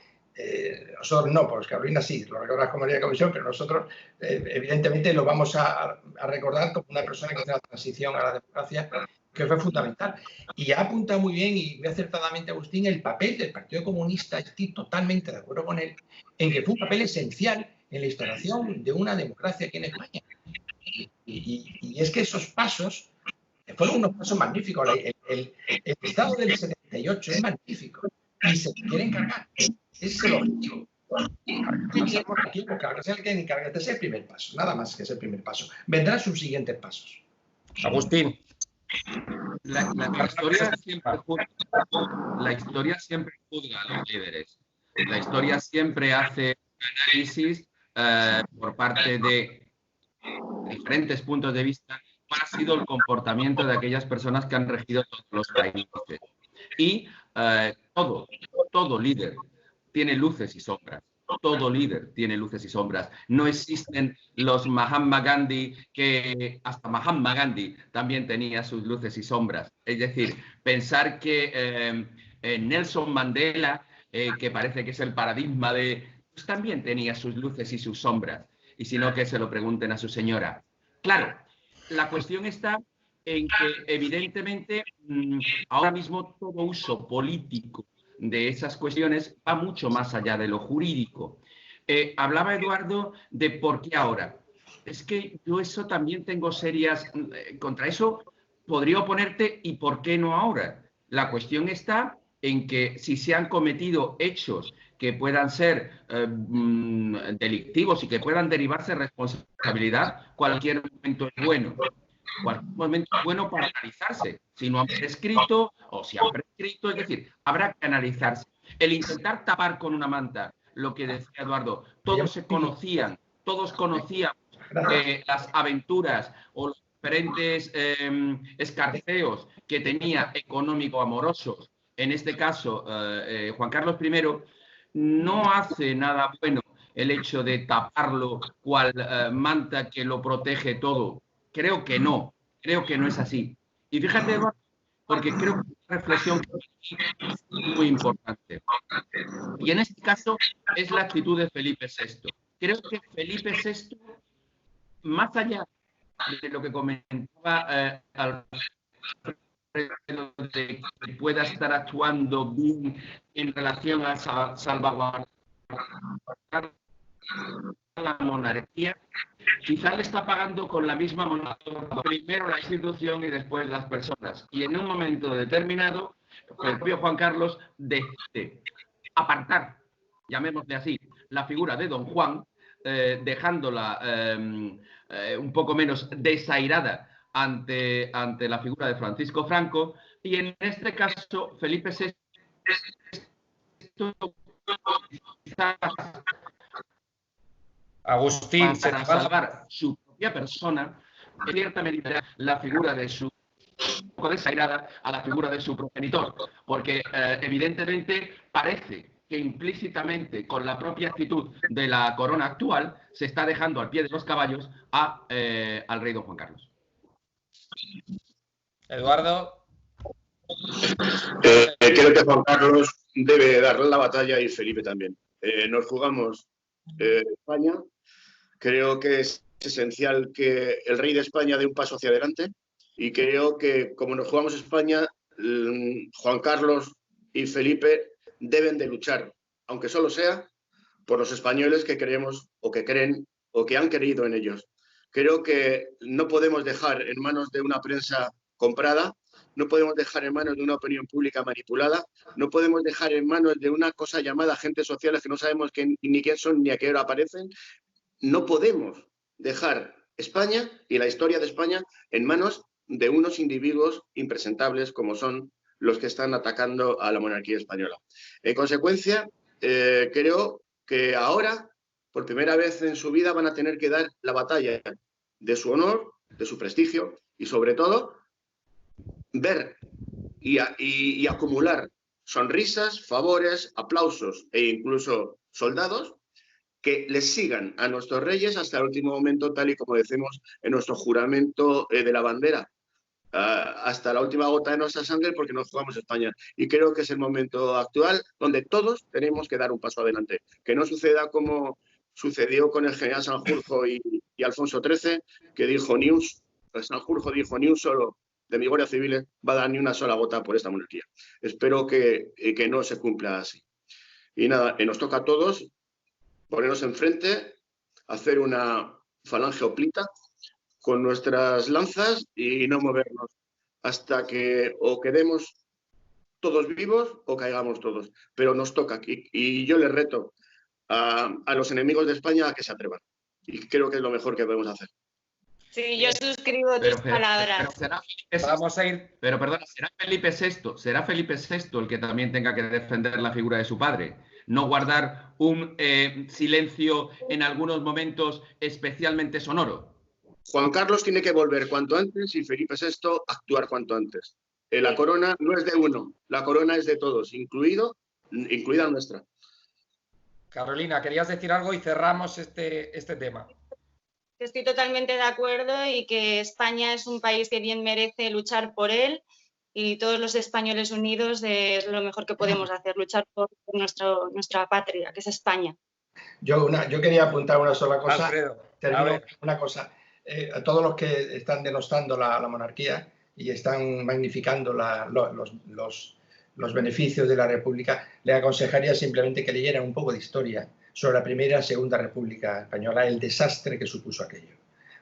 Nosotros no, pues Carolina sí, lo recordarás como rey de la comisión, pero nosotros evidentemente lo vamos a recordar como una persona que hace la transición a la democracia, que fue fundamental. Y ha apuntado muy bien y muy acertadamente Agustín el papel del Partido Comunista, estoy totalmente de acuerdo con él, en que fue un papel esencial en la instauración de una democracia aquí en España. Y es que esos pasos fueron unos pasos magníficos. El Estado del 78 es magnífico y se quieren cargar. Ese es el objetivo. Ahora se quieren encargar. Este es el primer paso, nada más que es el primer paso. Vendrán sus siguientes pasos. Agustín. La historia siempre juzga a los líderes. La historia siempre hace análisis por parte de diferentes puntos de vista cuál ha sido el comportamiento de aquellas personas que han regido todos los países. Y todo líder tiene luces y sombras. Todo líder tiene luces y sombras. No existen los Mahatma Gandhi, que hasta Mahatma Gandhi también tenía sus luces y sombras. Es decir, pensar que Nelson Mandela, que parece que es el paradigma pues también tenía sus luces y sus sombras. Y si no, que se lo pregunten a su señora. Claro, la cuestión está en que evidentemente ahora mismo todo uso político de esas cuestiones va mucho más allá de lo jurídico. Hablaba Eduardo de por qué ahora. Es que yo eso también tengo serias... contra eso podría oponerte y por qué no ahora. La cuestión está en que si se han cometido hechos que puedan ser delictivos y que puedan derivarse responsabilidad, cualquier momento es bueno. Cualquier momento es bueno para analizarse. Si no han prescrito o si han prescrito, es decir, habrá que analizarse. El intentar tapar con una manta, lo que decía Eduardo, todos conocían las aventuras o los diferentes escarceos que tenía económico-amorosos, en este caso Juan Carlos I, no hace nada bueno el hecho de taparlo cual manta que lo protege todo. Creo que no es así. Y fíjate, Eduardo, porque creo que es una reflexión es muy importante. Y en este caso es la actitud de Felipe VI. Creo que Felipe VI, más allá de lo que comentaba Alfredo, de que pueda estar actuando bien en relación a salvaguardar la monarquía, quizás le está pagando con la misma moneda, primero la institución y después las personas. Y en un momento determinado, el propio Juan Carlos decide apartar, llamémosle así, la figura de Don Juan, dejándola un poco menos desairada ante la figura de Francisco Franco, y en este caso Felipe VI Agustín, para salvar su propia persona, en cierta medida la figura de su desairada a la figura de su progenitor, porque evidentemente parece que implícitamente con la propia actitud de la corona actual se está dejando al pie de los caballos al rey don Juan Carlos. Eduardo. Creo que Juan Carlos debe darle la batalla y Felipe también. Nos jugamos España. Creo que es esencial que el rey de España dé un paso hacia adelante y creo que como nos jugamos España, Juan Carlos y Felipe deben de luchar, aunque solo sea por los españoles que creemos o que creen o que han creído en ellos. Creo que no podemos dejar en manos de una prensa comprada, no podemos dejar en manos de una opinión pública manipulada, no podemos dejar en manos de una cosa llamada agentes sociales que no sabemos ni quién son ni a qué hora aparecen. No podemos dejar España y la historia de España en manos de unos individuos impresentables como son los que están atacando a la monarquía española. En consecuencia, creo que ahora por primera vez en su vida van a tener que dar la batalla de su honor, de su prestigio y sobre todo ver y acumular sonrisas, favores, aplausos e incluso soldados que les sigan a nuestros reyes hasta el último momento, tal y como decimos en nuestro juramento de la bandera, hasta la última gota de nuestra sangre, porque nos jugamos España. Y creo que es el momento actual donde todos tenemos que dar un paso adelante. Que no suceda como sucedió con el general Sanjurjo y Alfonso XIII, que dijo Sanjurjo dijo ni un solo de mi guardia civil va a dar ni una sola gota por esta monarquía. Espero que no se cumpla así. Y nada, nos toca a todos ponernos enfrente, hacer una falange oplita con nuestras lanzas y no movernos hasta que o quedemos todos vivos o caigamos todos. Pero nos toca aquí. Y yo les reto a los enemigos de España a que se atrevan. Y creo que es lo mejor que podemos hacer. Sí, yo suscribo tus palabras. Vamos a ir. Pero perdona, ¿será Felipe VI el que también tenga que defender la figura de su padre? No guardar un silencio en algunos momentos especialmente sonoro. Juan Carlos tiene que volver cuanto antes y Felipe VI actuar cuanto antes. La corona no es de uno, la corona es de todos, incluida nuestra. Carolina, querías decir algo y cerramos este tema. Estoy totalmente de acuerdo y que España es un país que bien merece luchar por él y todos los españoles unidos es lo mejor que podemos hacer, luchar por nuestra patria, que es España. Yo quería apuntar una sola cosa. Alfredo, Termino una cosa. A todos los que están denostando la monarquía y están magnificando los beneficios de la República, le aconsejaría simplemente que leyeran un poco de historia sobre la Primera y Segunda República Española, el desastre que supuso aquello.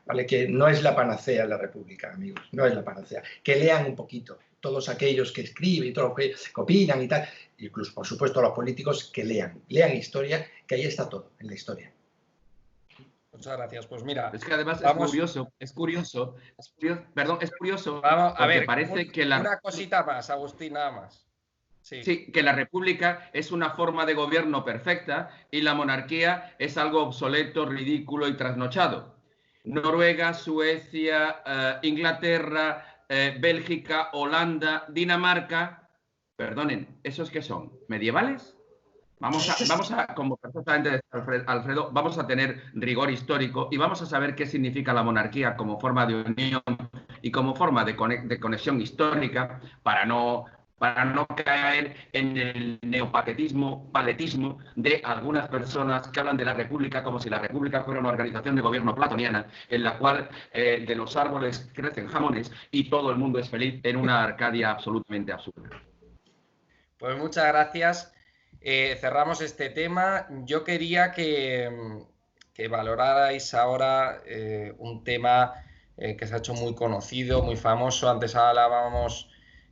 ¿Vale? Que no es la panacea la República, amigos, no es la panacea. Que lean un poquito, todos aquellos que escriben y todos los que opinan y tal, incluso, por supuesto, los políticos que lean historia, que ahí está todo, en la historia. Muchas gracias. Pues mira, es que además es curioso, vamos a ver, parece que una cosita más, Agustín, nada más. Sí, que la república es una forma de gobierno perfecta y la monarquía es algo obsoleto, ridículo y trasnochado. Noruega, Suecia, Inglaterra, Bélgica, Holanda, Dinamarca, perdonen, ¿esos qué son? ¿Medievales? Vamos a, como perfectamente decía Alfredo, vamos a tener rigor histórico y vamos a saber qué significa la monarquía como forma de unión y como forma de conexión histórica para no caer en el neopaletismo de algunas personas que hablan de la República como si la República fuera una organización de gobierno platoniana en la cual de los árboles crecen jamones y todo el mundo es feliz en una Arcadia absolutamente absurda. Pues muchas gracias. Cerramos este tema. Yo quería que valorarais ahora un tema que se ha hecho muy conocido, muy famoso. Antes hablábamos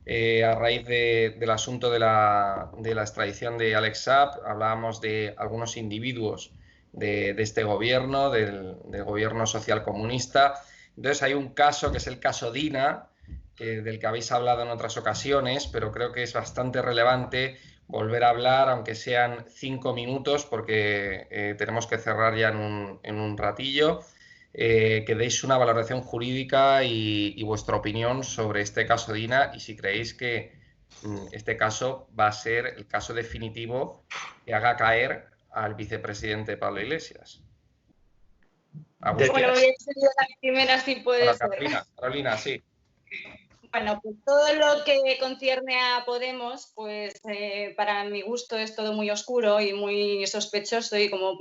a raíz del asunto de la extradición de Alex Saab, hablábamos de algunos individuos de este gobierno, del gobierno social comunista. Entonces hay un caso que es el caso Dina, del que habéis hablado en otras ocasiones, pero creo que es bastante relevante volver a hablar, aunque sean 5 minutos, porque tenemos que cerrar ya en un ratillo. Que deis una valoración jurídica y vuestra opinión sobre este caso Dina y si creéis que este caso va a ser el caso definitivo que haga caer al vicepresidente Pablo Iglesias. Bueno, voy a ser la primera si puede ser. Carolina, sí. Bueno, pues todo lo que concierne a Podemos, pues para mi gusto es todo muy oscuro y muy sospechoso y como...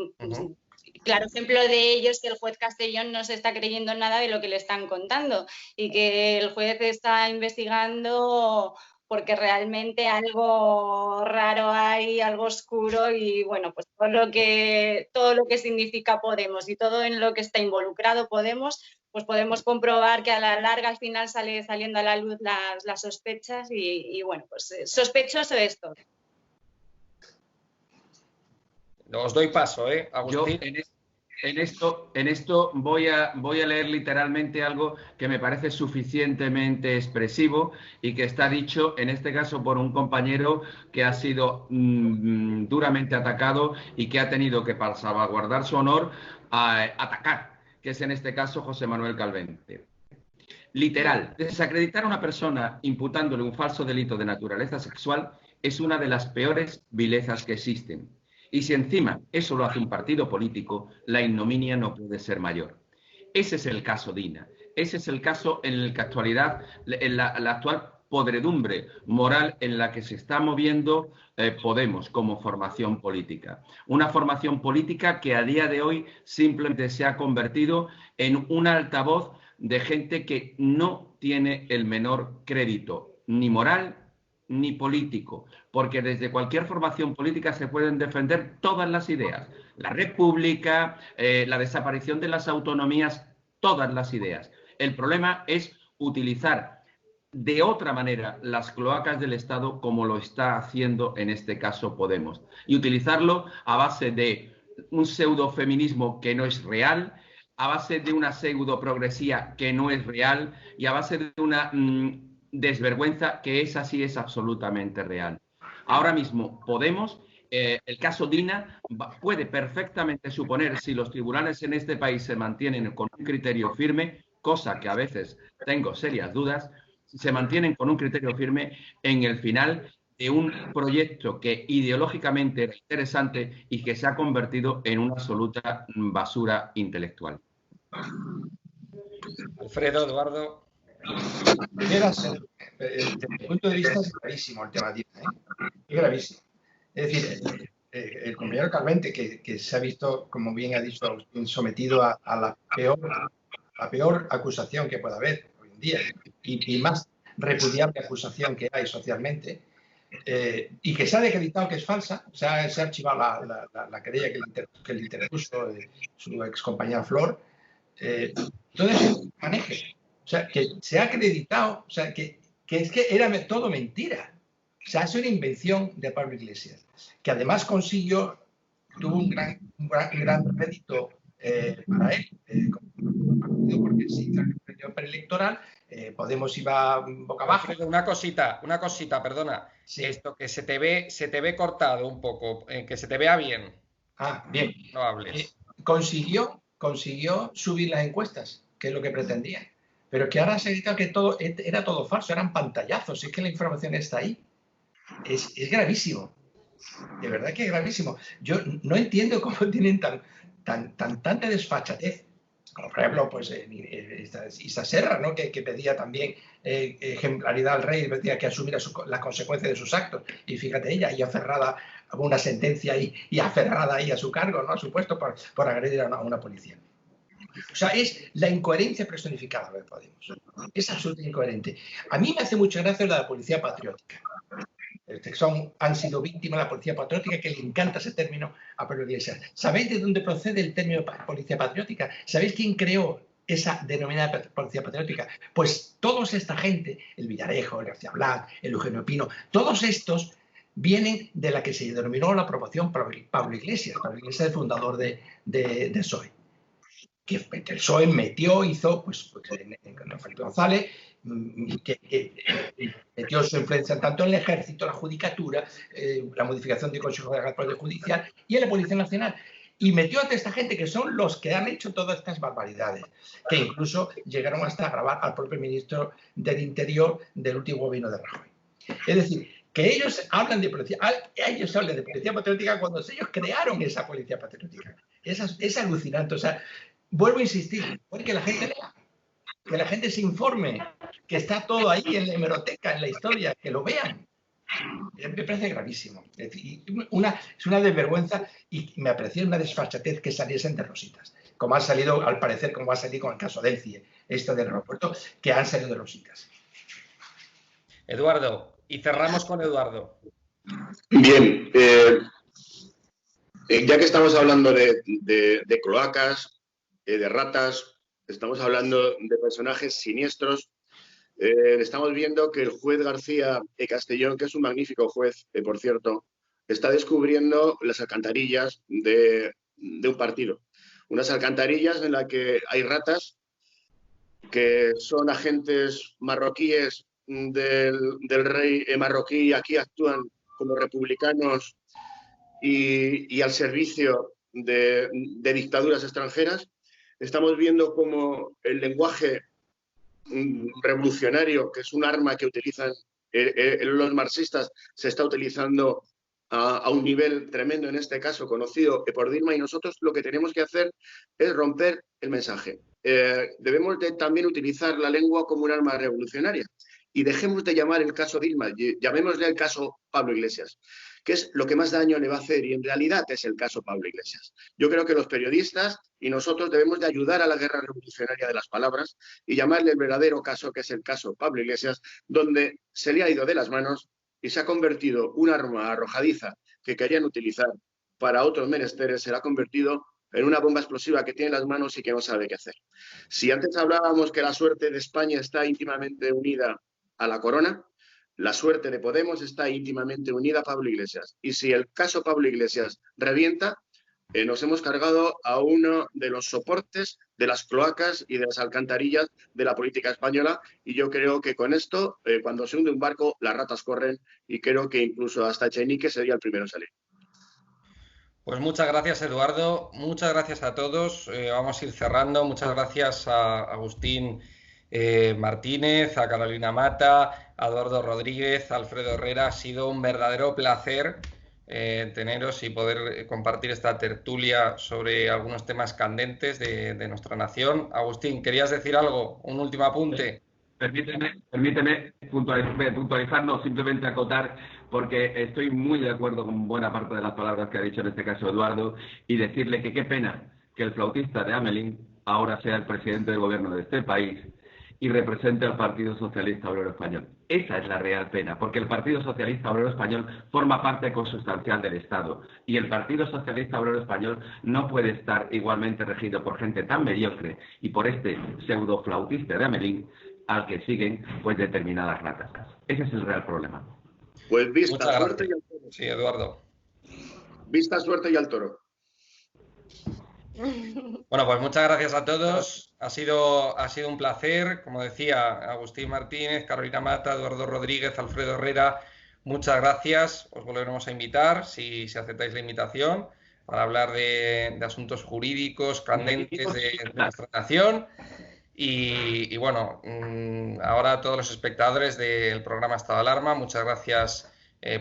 Claro, ejemplo de ello es que el juez Castellón no se está creyendo nada de lo que le están contando y que el juez está investigando porque realmente algo raro hay, algo oscuro y bueno, pues todo lo que significa Podemos y todo en lo que está involucrado Podemos, pues podemos comprobar que a la larga al final saliendo a la luz las sospechas y bueno, pues sospechoso esto. Os doy paso, Agustín. En esto voy a leer literalmente algo que me parece suficientemente expresivo y que está dicho, en este caso, por un compañero que ha sido duramente atacado y que ha tenido que, para salvaguardar su honor, atacar, que es en este caso José Manuel Calvente. Literal, desacreditar a una persona imputándole un falso delito de naturaleza sexual es una de las peores vilezas que existen. Y si encima eso lo hace un partido político, la ignominia no puede ser mayor. Ese es el caso Dina. Ese es el caso en el que la actual podredumbre moral en la que se está moviendo Podemos como formación política. Una formación política que a día de hoy simplemente se ha convertido en un altavoz de gente que no tiene el menor crédito, ni moral ni político, porque desde cualquier formación política se pueden defender todas las ideas. La república, la desaparición de las autonomías, todas las ideas. El problema es utilizar de otra manera las cloacas del Estado como lo está haciendo en este caso Podemos. Y utilizarlo a base de un pseudofeminismo que no es real, a base de una pseudo-progresía que no es real y a base de una desvergüenza que esa sí es absolutamente real. Ahora mismo Podemos, el caso Dina, puede perfectamente suponer, si los tribunales en este país se mantienen con un criterio firme, cosa que a veces tengo serias dudas, se mantienen con un criterio firme en el final de un proyecto que ideológicamente era interesante y que se ha convertido en una absoluta basura intelectual. Alfredo, Eduardo. Desde mi punto de vista es gravísimo el tema, ¿eh? Es gravísimo. Es decir, el compañero Calvente, que se ha visto, como bien ha dicho, sometido a la peor acusación que pueda haber hoy en día y más repudiable acusación que hay socialmente, y que se ha decretado que es falsa, se ha archivado la querella que le interpuso su ex compañera Flor, entonces maneje. O sea, que se ha acreditado, o sea, que es que era todo mentira. O sea, es una invención de Pablo Iglesias, que además tuvo un gran rédito para él, porque si hizo el periodo preelectoral, Podemos iba boca abajo. Alfredo, una cosita, perdona. Sí. Esto que se te ve cortado un poco, que se te vea bien. Ah, bien. No hables. Consiguió subir las encuestas, que es lo que pretendía. Pero que ahora se ha dedicado que era todo falso, eran pantallazos, es que la información está ahí. Es gravísimo. De verdad que es gravísimo. Yo no entiendo cómo tienen tanta desfachatez. Como por ejemplo, pues Isa Serra, ¿no? que pedía también ejemplaridad al rey, decía que asumiera las consecuencias de sus actos. Y fíjate, ella ahí aferrada a una sentencia y aferrada ahí a su cargo, ¿no? A su puesto por agredir a una policía. O sea, es la incoherencia personificada de Podemos. Es absolutamente incoherente. A mí me hace mucha gracia la policía patriótica. Han sido víctimas de la policía patriótica, que le encanta ese término a Pablo Iglesias. ¿Sabéis de dónde procede el término policía patriótica? ¿Sabéis quién creó esa denominada policía patriótica? Pues toda esta gente, el Villarejo, el García Blas, el Eugenio Pino, todos estos vienen de la que se denominó la promoción Pablo Iglesias. Pablo Iglesias es el fundador de PSOE. Que el PSOE hizo, pues en Felipe González, que metió su influencia tanto en el ejército, la judicatura, la modificación del Consejo de Poder Judicial y en la Policía Nacional. Y metió a toda esta gente que son los que han hecho todas estas barbaridades, que incluso llegaron hasta grabar al propio ministro del Interior del último gobierno de Rajoy. Es decir, que ellos hablan de policía patriótica cuando ellos crearon esa policía patriótica. Es alucinante. O sea, vuelvo a insistir, que la gente lea, que la gente se informe, que está todo ahí en la hemeroteca, en la historia, que lo vean. Me parece gravísimo. Es una desvergüenza y me pareció una desfachatez que saliesen de rositas. Como ha salido, al parecer, como va a salir con el caso del CIE, esto del aeropuerto, que han salido de rositas. Eduardo, y cerramos con Eduardo. Bien, ya que estamos hablando de cloacas, de ratas, estamos hablando de personajes siniestros. Estamos viendo que el juez García Castellón, que es un magnífico juez, por cierto, está descubriendo las alcantarillas de un partido. unas alcantarillas en las que hay ratas que son agentes marroquíes del rey marroquí, aquí actúan como republicanos y al servicio de dictaduras extranjeras. Estamos viendo cómo el lenguaje revolucionario, que es un arma que utilizan los marxistas, se está utilizando a un nivel tremendo, en este caso conocido por Dilma, y nosotros lo que tenemos que hacer es romper el mensaje. Debemos también utilizar la lengua como un arma revolucionaria y dejemos de llamar el caso Dilma, llamémosle el caso Pablo Iglesias, que es lo que más daño le va a hacer, y en realidad es el caso Pablo Iglesias. Yo creo que los periodistas y nosotros debemos de ayudar a la guerra revolucionaria de las palabras y llamarle el verdadero caso, que es el caso Pablo Iglesias, donde se le ha ido de las manos y se ha convertido un arma arrojadiza que querían utilizar para otros menesteres, se la ha convertido en una bomba explosiva que tiene en las manos y que no sabe qué hacer. Si antes hablábamos que la suerte de España está íntimamente unida a la corona, la suerte de Podemos está íntimamente unida a Pablo Iglesias. Y si el caso Pablo Iglesias revienta, nos hemos cargado a uno de los soportes de las cloacas y de las alcantarillas de la política española, y yo creo que con esto, cuando se hunde un barco, las ratas corren, y creo que incluso hasta Echenique sería el primero en salir. Pues muchas gracias, Eduardo, muchas gracias a todos, vamos a ir cerrando. Muchas gracias a Agustín Martínez, a Carolina Mata, a Eduardo Rodríguez, a Alfredo Herrera. Ha sido un verdadero placer teneros y poder compartir esta tertulia sobre algunos temas candentes de nuestra nación. Agustín, ¿querías decir algo? ¿Un último apunte? Permíteme puntualizar, no, simplemente acotar, porque estoy muy de acuerdo con buena parte de las palabras que ha dicho en este caso Eduardo, y decirle que qué pena que el flautista de Hamelin ahora sea el presidente del gobierno de este país y represente al Partido Socialista Obrero Español. Esa es la real pena, porque el Partido Socialista Obrero Español forma parte consustancial del Estado, y el Partido Socialista Obrero Español no puede estar igualmente regido por gente tan mediocre y por este pseudo flautista de Hamelin al que siguen pues determinadas ratas. Ese es el real problema. Pues vista, suerte y al toro. Sí, Eduardo. Vista, suerte y al toro. Bueno, pues muchas gracias a todos. Ha sido un placer. Como decía, Agustín Martínez, Carolina Mata, Eduardo Rodríguez, Alfredo Herrera, muchas gracias. Os volveremos a invitar, si aceptáis la invitación, para hablar de asuntos jurídicos candentes de nuestra nación. Y bueno, ahora a todos los espectadores del programa Estado de Alarma, muchas gracias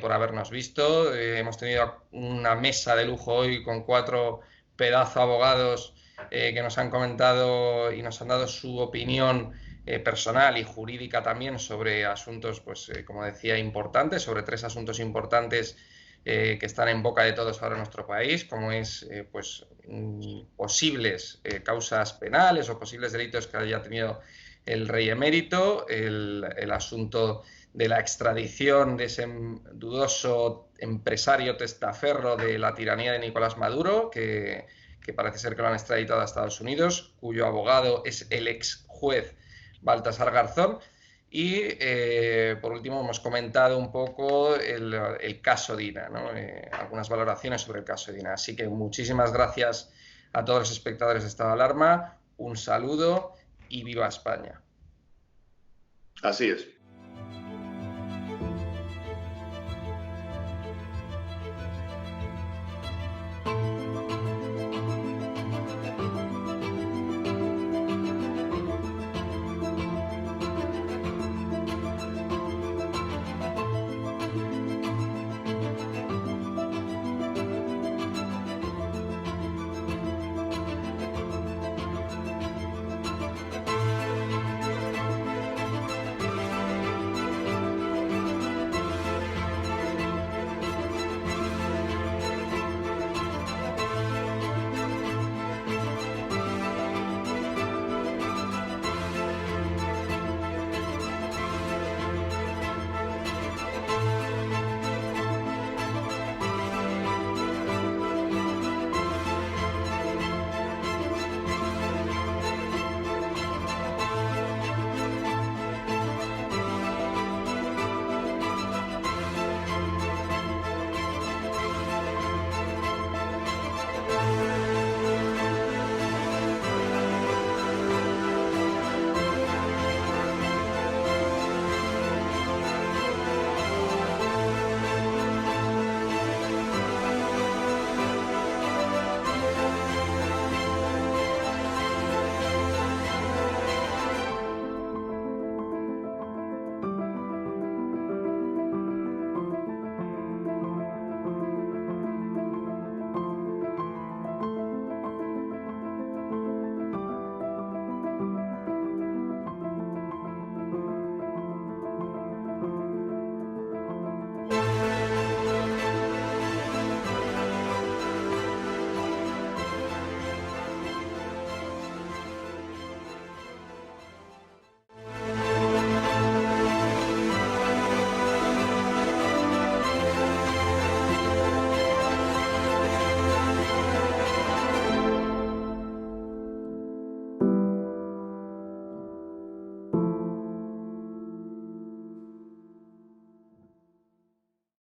por habernos visto. Hemos tenido una mesa de lujo hoy con 4 pedazos abogados que nos han comentado y nos han dado su opinión personal y jurídica también sobre asuntos, pues como decía, importantes, sobre 3 asuntos importantes que están en boca de todos ahora en nuestro país, como es pues posibles causas penales o posibles delitos que haya tenido el rey emérito, el asunto de la extradición de ese dudoso empresario testaferro de la tiranía de Nicolás Maduro, que parece ser que lo han extraditado a Estados Unidos, cuyo abogado es el ex juez Baltasar Garzón. Y por último hemos comentado un poco el caso Dina, ¿no? Algunas valoraciones sobre el caso Dina. Así que muchísimas gracias a todos los espectadores de Estado de Alarma, un saludo y viva España. Así es.